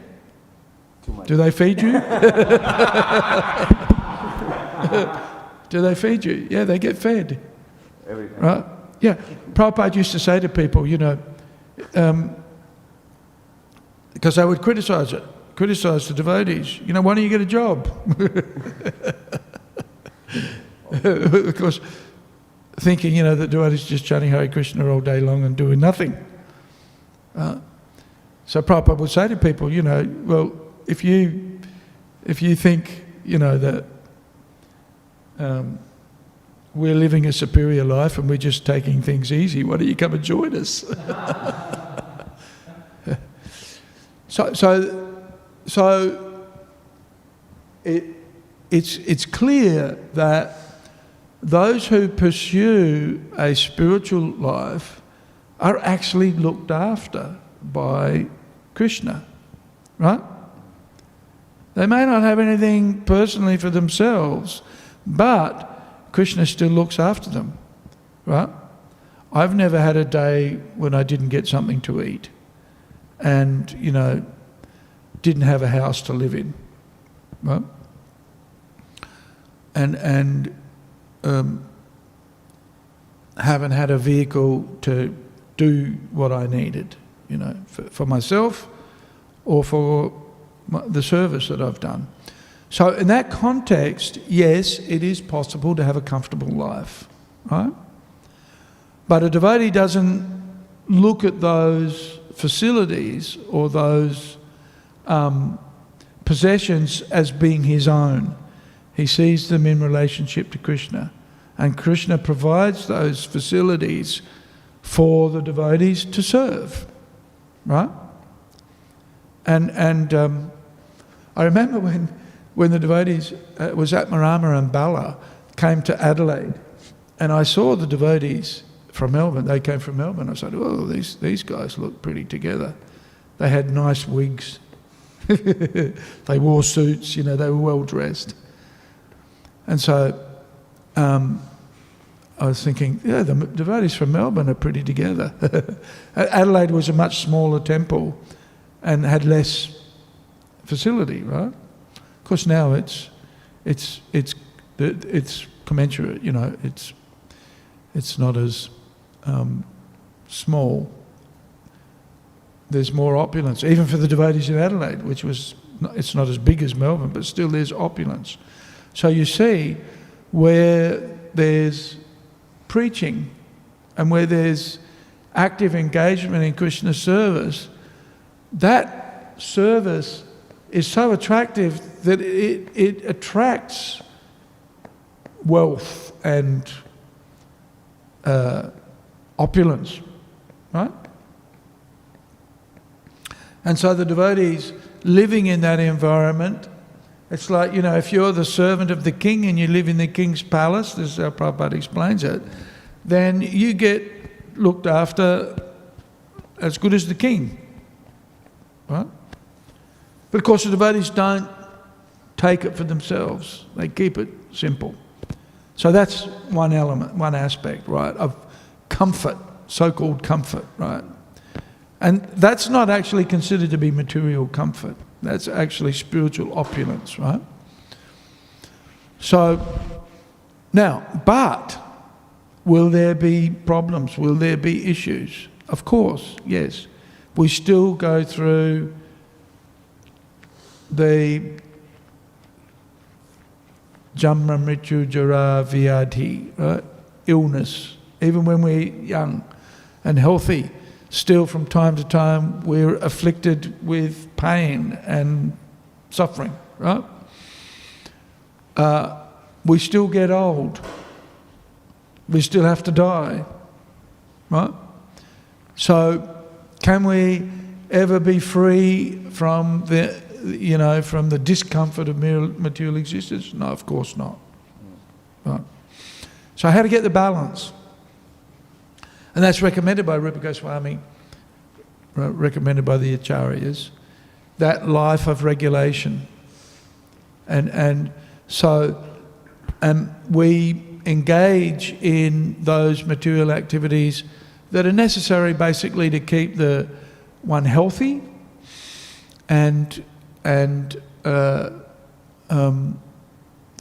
Too much. Do they feed you? Do they feed you? Yeah, they get fed. Every time. Right? Yeah. Prabhupada used to say to people, because they would criticise the devotees, why don't you get a job? Because thinking, that devotees just chanting Hare Krishna all day long and doing nothing. So Prabhupada would say to people, well, if you think, that we're living a superior life and we're just taking things easy, why don't you come and join us? So it's clear that those who pursue a spiritual life are actually looked after by Krishna, right? They may not have anything personally for themselves, but Krishna still looks after them, right? I've never had a day when I didn't get something to eat and, didn't have a house to live in, right? And haven't had a vehicle to do what I needed, for myself or for the service that I've done. So in that context, yes, it is possible to have a comfortable life, right? But a devotee doesn't look at those facilities or those possessions as being his own. He sees them in relationship to Krishna. And Krishna provides those facilities for the devotees to serve, right? And I remember when the devotees, it was Atmarama and Bala, came to Adelaide, and I saw the devotees from Melbourne. They came from Melbourne. I said, "Oh, these guys look pretty together." They had nice wigs. They wore suits. They were well dressed. And so I was thinking, yeah, the devotees from Melbourne are pretty together. Adelaide was a much smaller temple and had less facility, right? Of course, now it's commensurate. It's not as small. There's more opulence, even for the devotees in Adelaide, it's not as big as Melbourne, but still there's opulence. So you see, where there's preaching and where there's active engagement in Krishna's service, that service is so attractive that it attracts wealth and opulence, right? And so the devotees living in that environment, it's like, if you're the servant of the king and you live in the king's palace, this is how Prabhupada explains it, then you get looked after as good as the king, right? But of course the devotees don't take it for themselves. They keep it simple. So that's one element, one aspect, right, of comfort, so-called comfort, right? And that's not actually considered to be material comfort. That's actually spiritual opulence, right? So, now, but will there be problems? Will there be issues? Of course, yes. We still go through the Jamra Mrityu Jara Vyadhi, right? Illness. Even when we're young and healthy, still from time to time we're afflicted with pain and suffering, right? We still get old. We still have to die, right? So can we ever be free from the discomfort of material existence? No, of course not. Right. So how to get the balance? And that's recommended by Rupa Goswami, recommended by the Acharyas, that life of regulation. And so we engage in those material activities that are necessary basically to keep the one healthy and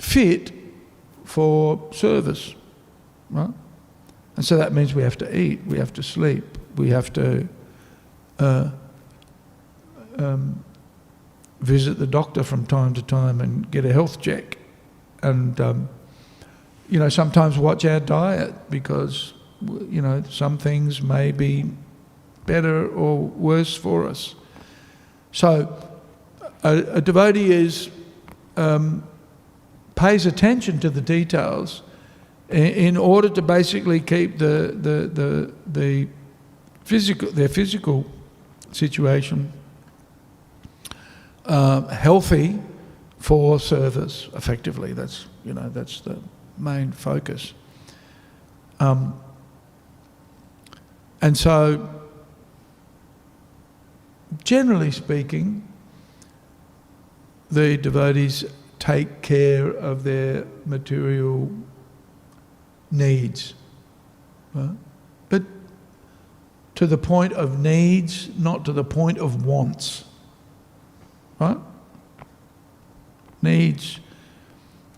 fit for service, right? And so that means we have to eat, we have to sleep, we have to visit the doctor from time to time and get a health check, and sometimes watch our diet, because some things may be better or worse for us. So a devotee pays attention to the details in order to basically keep their physical situation healthy for service effectively. That's the main focus. And so, generally speaking, the devotees take care of their material needs, right? But to the point of needs, not to the point of wants, right? Needs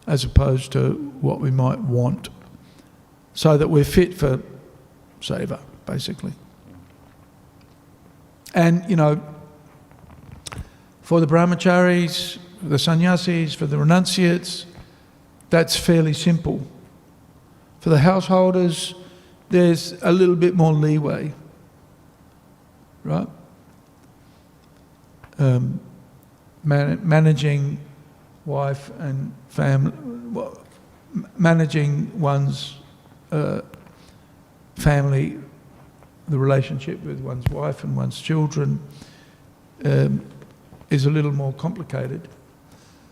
as opposed to what we might want, so that we're fit for seva, basically. And, for the brahmacharis, the sannyasis, for the renunciates, that's fairly simple. For the householders, there's a little bit more leeway, right? Managing wife and family, managing one's family, the relationship with one's wife and one's children is a little more complicated.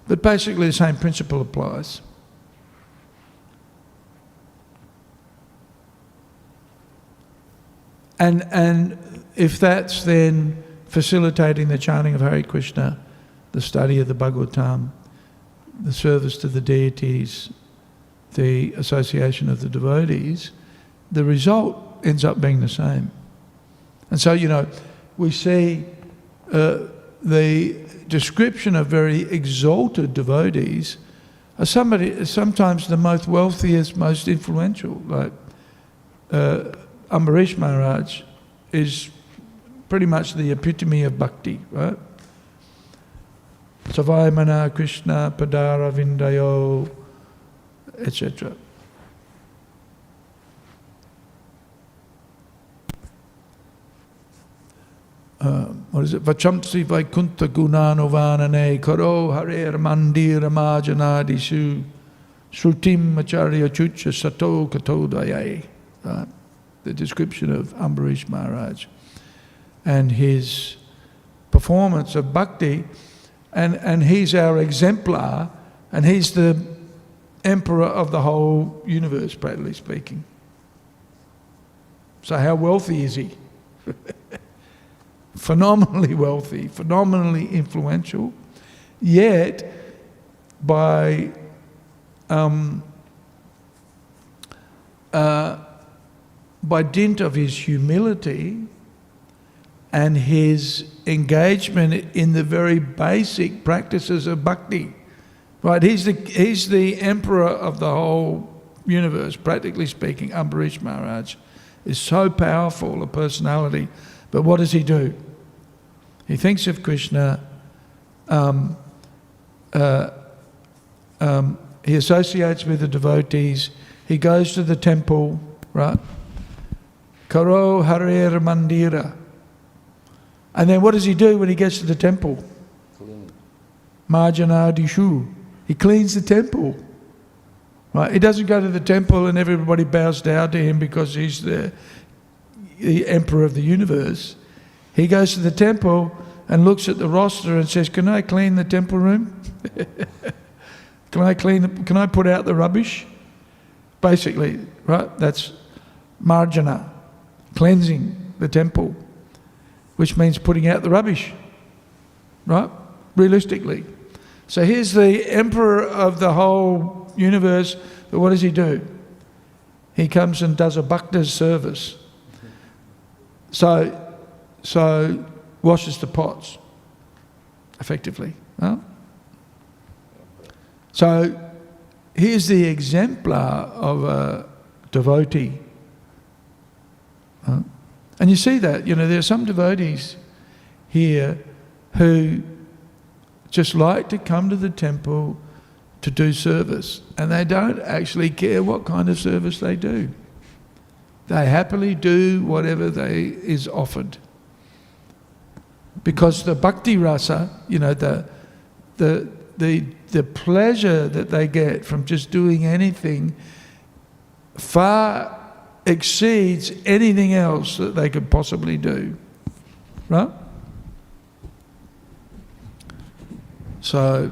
But basically the same principle applies. And if that's then facilitating the chanting of Hare Krishna, the study of the Bhagavatam, the service to the deities, the association of the devotees, the result ends up being the same. And so, we see the description of very exalted devotees as sometimes the most wealthiest, most influential. Like Ambarish Maharaj is pretty much the epitome of bhakti, right? Savaimana Krishna Padara Vindayo, etc. What is it? Vachamsi Vaikunta Gunanovanane Karo Hare Mandir Majanadishu Shrutim Acharya Chucha Sato Katodayai. The description of Ambarish Maharaj and his performance of bhakti, and he's our exemplar, and he's the emperor of the whole universe, practically speaking. So how wealthy is he? Phenomenally wealthy, phenomenally influential, yet by dint of his humility and his engagement in the very basic practices of bhakti, right? He's the emperor of the whole universe, practically speaking. Ambarish Maharaj is so powerful a personality, but what does he do? He thinks of Krishna he associates with the devotees, he goes to the temple, right? Karo Hare Mandira. And then what does he do when he gets to the temple? Marjana Dishu. He cleans the temple. Right? He doesn't go to the temple and everybody bows down to him because he's the emperor of the universe. He goes to the temple and looks at the roster and says, "Can I clean the temple room? Can I put out the rubbish?" Basically, right? That's marjana, cleansing the temple, which means putting out the rubbish, right? Realistically. So here's the emperor of the whole universe, but what does he do? He comes and does a bhakta's service. So washes the pots, effectively. Huh? So here's the exemplar of a devotee. Huh? And you see that, there are some devotees here who just like to come to the temple to do service, and they don't actually care what kind of service they do. They happily do whatever is offered. Because the bhakti rasa, the pleasure that they get from just doing anything far exceeds anything else that they could possibly do. Right? So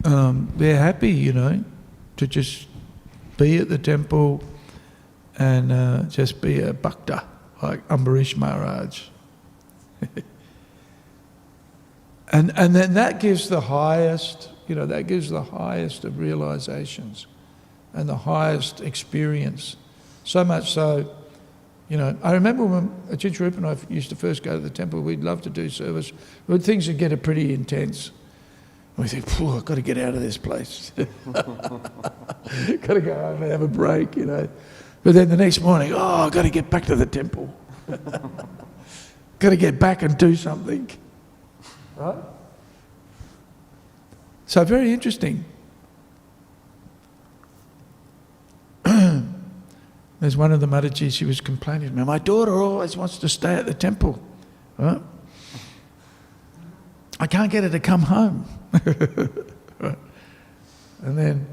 they're happy, to just be at the temple and just be a bhakta, like Ambarish Maharaj. and then that gives the highest, of realizations and the highest experience. So much so, I remember when Ajit Rupa and I used to first go to the temple, we'd love to do service, but things would get pretty intense. And we think, I've got to get out of this place. Got to go home and have a break, But then the next morning, I've got to get back to the temple. Got to get back and do something. Right? So very interesting. There's one of the Madhajis, she was complaining, my daughter always wants to stay at the temple. Right? I can't get her to come home. Right? And then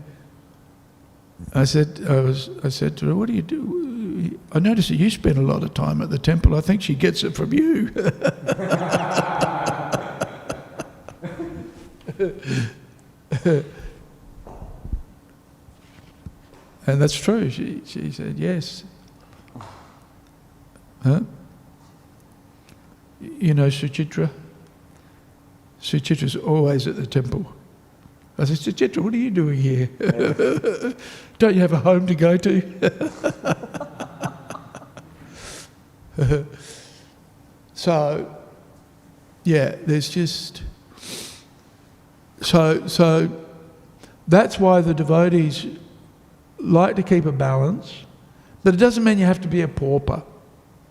I said to her, what do you do? I notice that you spend a lot of time at the temple. I think she gets it from you. And that's true. She said, yes. Huh? Suchitra? Suchitra's always at the temple. I said, Suchitra, what are you doing here? Don't you have a home to go to? So, yeah, there's just... So that's why the devotees like to keep a balance, but it doesn't mean you have to be a pauper,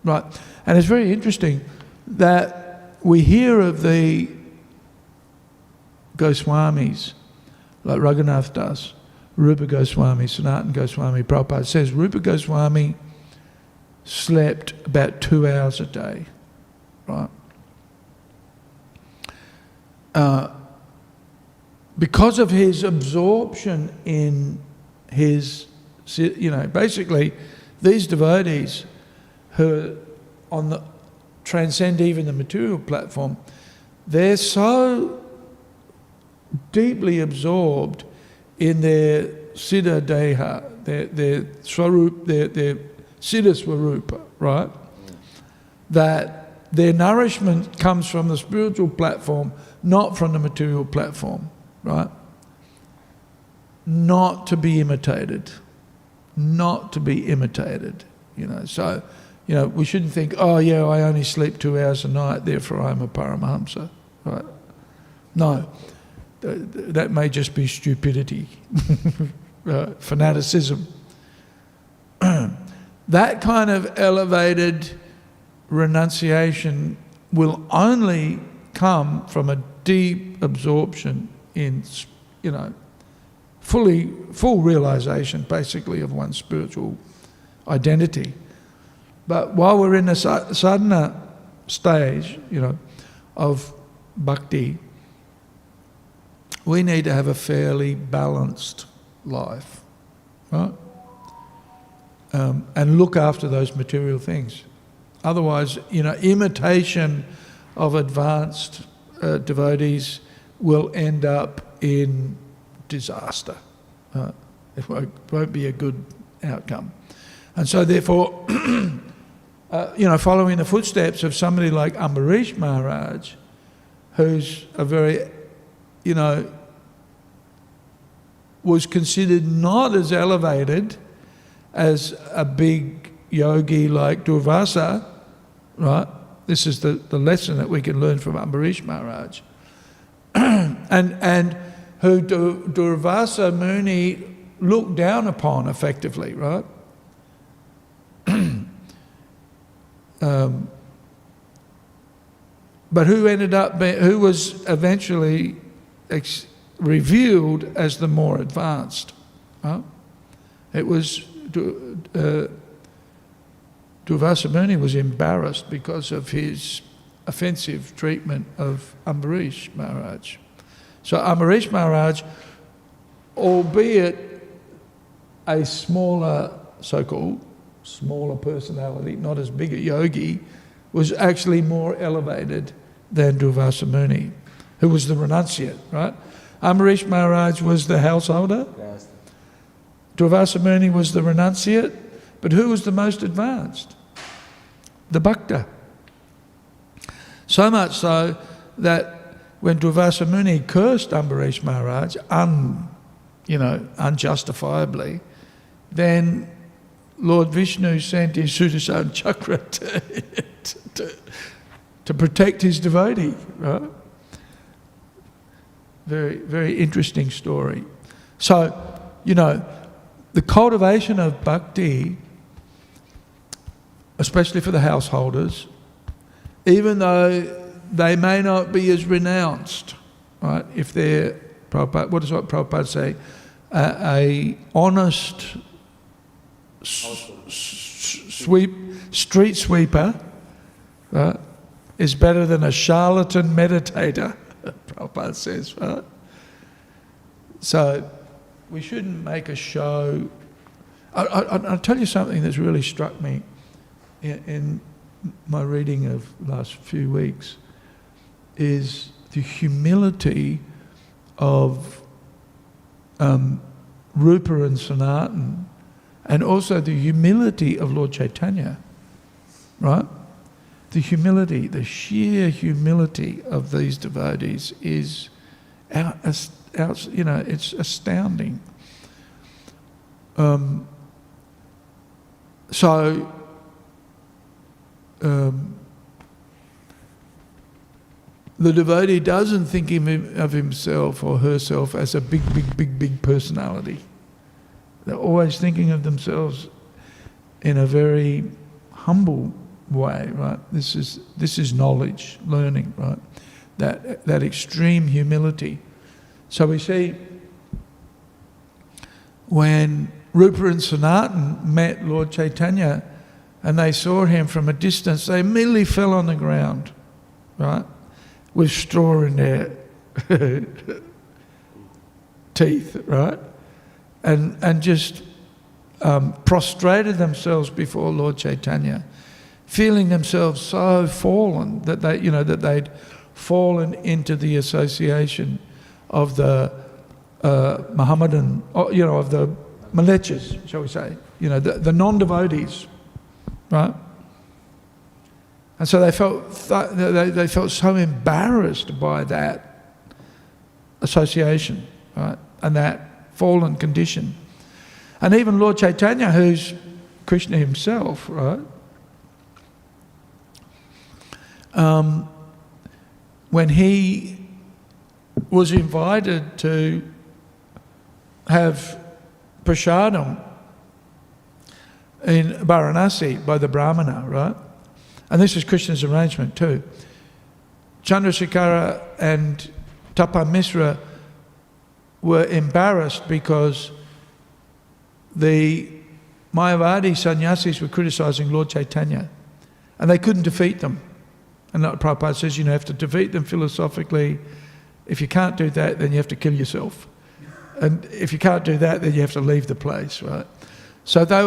right? And it's very interesting that we hear of the Goswamis, like Raghunath Das, Rupa Goswami, Sanatana Goswami. Prabhupada says Rupa Goswami slept about 2 hours a day, right? Because of his absorption in his, basically these devotees who transcend even the material platform, they're so deeply absorbed in their siddha deha, their swarup, their siddha swarupa, right? That their nourishment comes from the spiritual platform, not from the material platform, right? Not to be imitated. Not to be imitated, So, we shouldn't think, I only sleep 2 hours a night, therefore I'm a Paramahamsa, right? No. That may just be stupidity, fanaticism. That kind of elevated renunciation will only come from a deep absorption in, full realization, basically, of one's spiritual identity. But while we're in the sadhana stage, of bhakti, we need to have a fairly balanced life, right? And look after those material things. Otherwise, imitation of advanced devotees will end up in disaster. It won't be a good outcome. And so therefore, following the footsteps of somebody like Ambarish Maharaj, who's a very, was considered not as elevated as a big yogi like Durvasa, right? This is the lesson that we can learn from Ambarish Maharaj. and who Durvasa Muni looked down upon effectively, right? But who was eventually revealed as the more advanced. Right? It was Durvasa Muni was embarrassed because of his offensive treatment of Ambarish Maharaj. So Ambarish Maharaj, albeit a so-called smaller personality, not as big a yogi, was actually more elevated than Durvasa Muni, who was the renunciate, right? Ambarish Maharaj was the householder. Yes. Durvasa Muni was the renunciate. But who was the most advanced? The bhakta. So much so that when Durvasa Muni cursed Ambarish Maharaj, unjustifiably, then Lord Vishnu sent his Sudarshan Chakra to protect his devotee, right? Very, very interesting story. So, the cultivation of bhakti, especially for the householders, even though they may not be as renounced, right? If they're, what does Prabhupada say? A honest street sweeper, right, is better than a charlatan meditator, Prabhupada says, right? So we shouldn't make a show. I'll tell you something that's really struck me in my reading of the last few weeks, is the humility of Rupa and Sanatan, and also the humility of Lord Chaitanya, right? The humility, the sheer humility of these devotees is, it's astounding. The devotee doesn't think of himself or herself as a big personality. They're always thinking of themselves in a very humble way, right? This is knowledge, learning, right? That extreme humility. So we see when Rupa and Sanatan met Lord Chaitanya and they saw him from a distance, they immediately fell on the ground, right? With straw in their teeth, right? And just prostrated themselves before Lord Chaitanya, feeling themselves so fallen that they'd fallen into the association of the Mohammedan, of the malechas, shall we say, the non-devotees, right? And so they felt so embarrassed by that association, right, and that fallen condition. And even Lord Chaitanya, who's Krishna himself, right, when he was invited to have prasadam in Varanasi by the Brahmana, right? And this is Krishna's arrangement too. Chandrasekhara and Tapa Misra were embarrassed because the Mayavadi sannyasis were criticising Lord Chaitanya and they couldn't defeat them. And like Prabhupada says, you have to defeat them philosophically. If you can't do that, then you have to kill yourself. And if you can't do that, then you have to leave the place, right? So they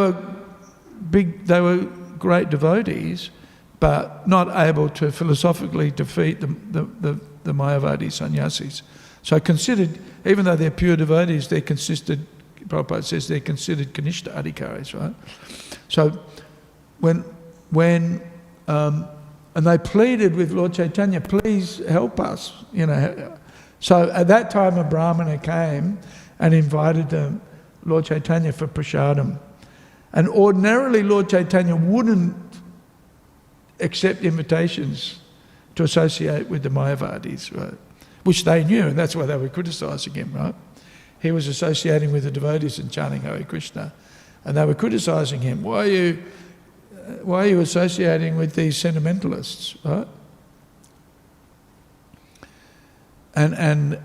were great devotees, but not able to philosophically defeat the Mayavadi sannyasis. So considered, even though they're pure devotees, they're considered, Prabhupada says, they're considered Kanishta Adhikaris, right? So and they pleaded with Lord Chaitanya, please help us, So at that time a Brahmana came and invited Lord Chaitanya for prasadam. And ordinarily Lord Chaitanya wouldn't accept invitations to associate with the Mayavadis, right? Which they knew, and that's why they were criticising him, right? He was associating with the devotees and chanting Hare Krishna, and they were criticising him. Why are you associating with these sentimentalists, right? And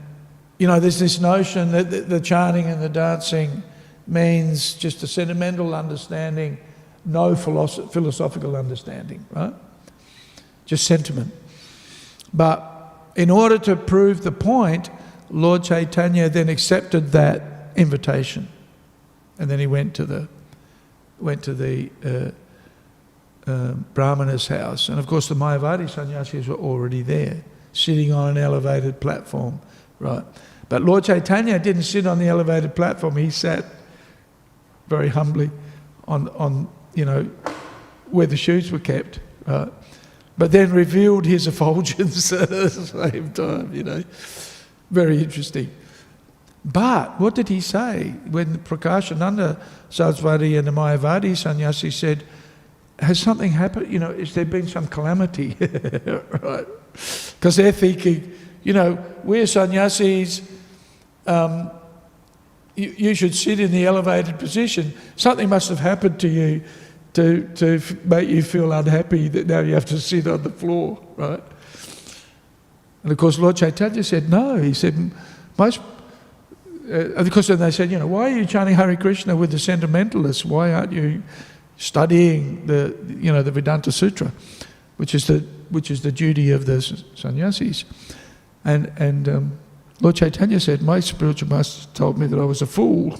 there's this notion that the chanting and the dancing means just a sentimental understanding, no philosophical understanding, right? Just sentiment. But in order to prove the point, Lord Chaitanya then accepted that invitation, and then he went to the Brahmana's house, and of course the Mayavadi sannyasis were already there, sitting on an elevated platform, right? But Lord Chaitanya didn't sit on the elevated platform. He sat very humbly on where the shoes were kept, right? But then revealed his effulgence at the same time, Very interesting. But what did he say when Prakashananda Saraswati and the Mayavadi sannyasi said, has something happened? Has there been some calamity? Right? Because they're thinking, we're sannyasis, you should sit in the elevated position. Something must have happened to you to make you feel unhappy that now you have to sit on the floor, right? And of course Lord Chaitanya said no. He said, because then they said, why are you chanting Hare Krishna with the sentimentalists? Why aren't you studying the Vedanta Sutra, which is the duty of the sannyasis? And Lord Chaitanya said, my spiritual master told me that I was a fool.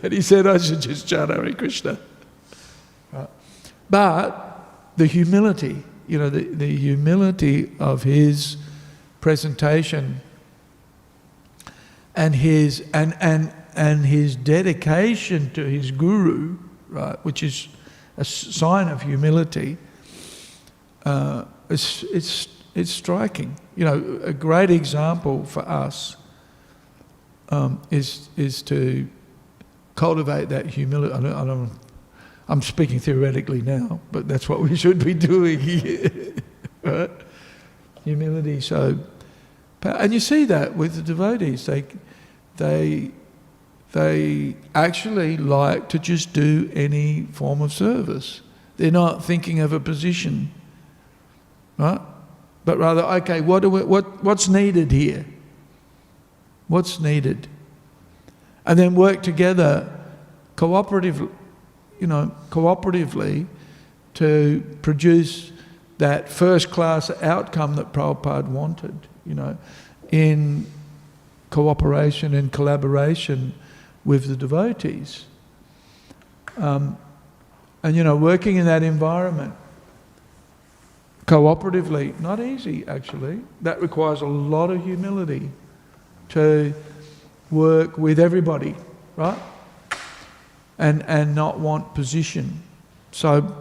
And he said I should just chant Hare Krishna. Right. But the humility, the humility of his presentation and his dedication to his guru, right, which is a sign of humility, it's striking. A great example for us is to cultivate that humility. I'm speaking theoretically now, but that's what we should be doing here, right? Humility. So, and you see that with the devotees. They actually like to just do any form of service. They're not thinking of a position, right? But rather, okay, what's needed here? What's needed? And then work together cooperatively to produce that first-class outcome that Prabhupada wanted, in cooperation and collaboration with the devotees. And working in that environment, cooperatively, not easy actually. That requires a lot of humility to work with everybody, right? And not want position. So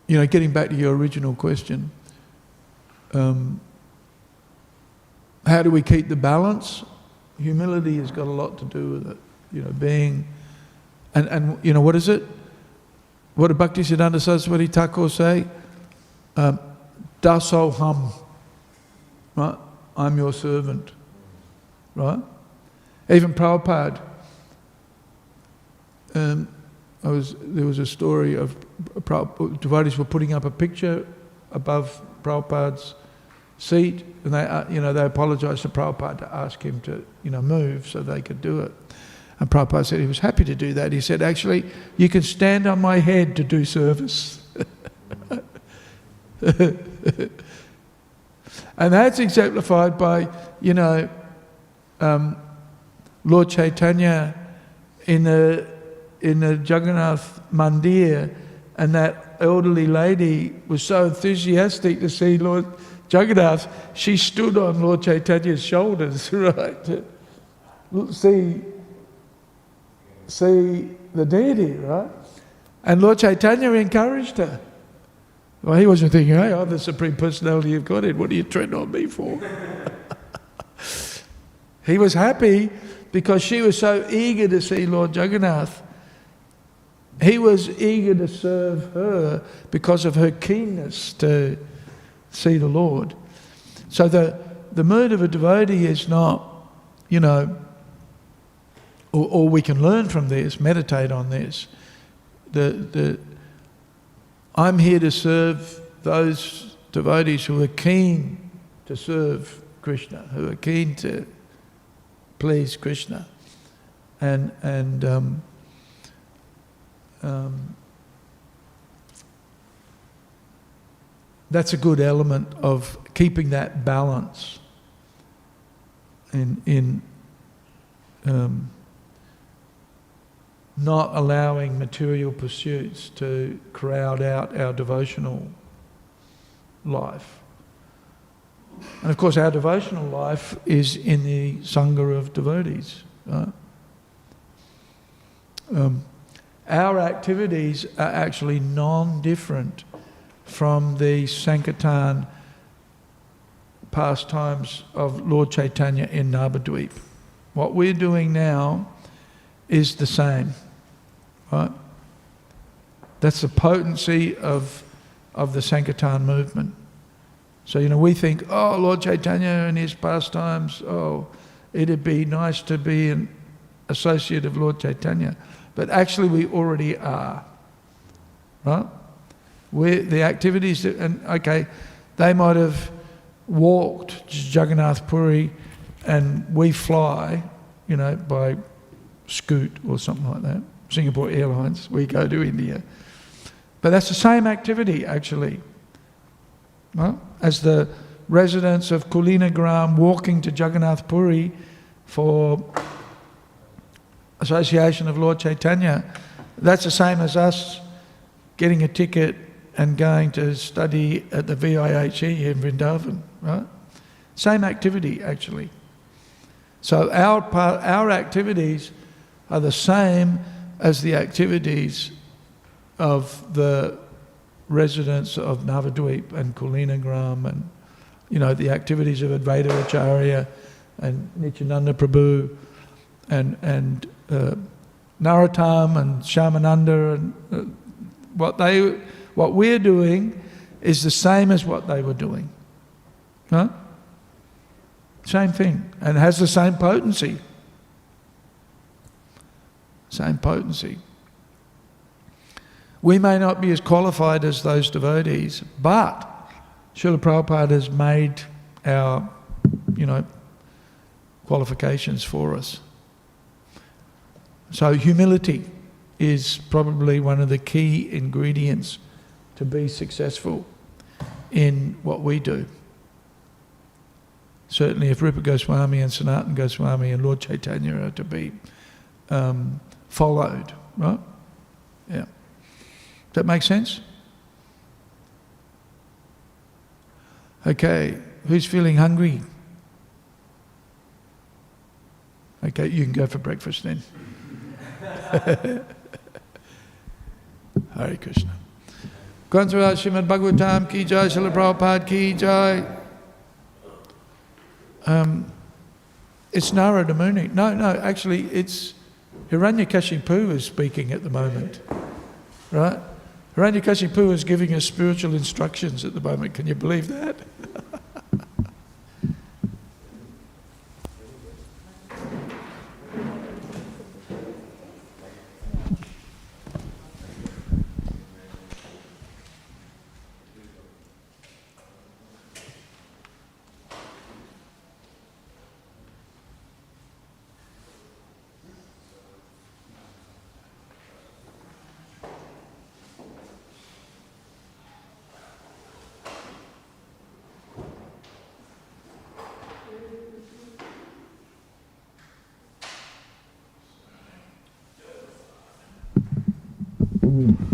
getting back to your original question, how do we keep the balance? Humility has got a lot to do with it. Being, and what is it? What did Bhaktivedanta Saraswati Thakur say? Dasoham, right? I'm your servant, right? Even Prabhupada, there was a story of devotees were putting up a picture above Prabhupada's seat, and they apologised to Prabhupada to ask him to move so they could do it. And Prabhupada said he was happy to do that. He said, actually, you can stand on my head to do service. And that's exemplified by, Lord Chaitanya in the Jagannath Mandir, and that elderly lady was so enthusiastic to see Lord Jagannath, she stood on Lord Chaitanya's shoulders, right, to see the deity, right? And Lord Chaitanya encouraged her. Well, he wasn't thinking, hey, I'm the Supreme Personality of Godhead, what are you treading on me for? He was happy because she was so eager to see Lord Jagannath. He was eager to serve her because of her keenness to see the Lord. So the mood of a devotee is not, or we can learn from this, meditate on this. I'm here to serve those devotees who are keen to serve Krishna, who are keen to please Krishna, and that's a good element of keeping that balance in not allowing material pursuits to crowd out our devotional life. And of course our devotional life is in the Sangha of devotees. Right? Our activities are actually non-different from the Sankirtan pastimes of Lord Chaitanya in Navadvip. What we're doing now is the same. Right? That's the potency of the Sankirtan movement. So, we think, oh, Lord Chaitanya and his pastimes, oh, it'd be nice to be an associate of Lord Chaitanya. But actually we already are. Right? The activities, they might have walked to Jagannath Puri and we fly, by Scoot or something like that. Singapore Airlines, we go to India. But that's the same activity, actually. Well, as the residents of Kulinagram walking to Jagannath Puri for association of Lord Chaitanya, that's the same as us getting a ticket and going to study at the VIHE in Vrindavan, right? Same activity, actually. So our activities are the same as the activities of the residents of Navadvip and Kulinagram, and the activities of Advaita-Acharya and Nityananda Prabhu and Narottam and Shyamananda, and what we're doing is the same as what they were doing. Huh? Same thing, and has the same potency. Same potency. We may not be as qualified as those devotees, but Srila Prabhupada has made our, qualifications for us. So humility is probably one of the key ingredients to be successful in what we do. Certainly if Rupa Goswami and Sanatana Goswami and Lord Chaitanya are to be followed, right? Yeah. Does that make sense? Okay, who's feeling hungry? Okay, you can go for breakfast then. Hare Krishna. Grantharaj Śrīmad Bhāgavatam ki jai, Srila Prabhupada ki jai. It's Narada Muni. No, actually it's Hiranyakashipu is speaking at the moment. Right? Hiranyakashipu is giving us spiritual instructions at the moment. Can you believe that? Mm.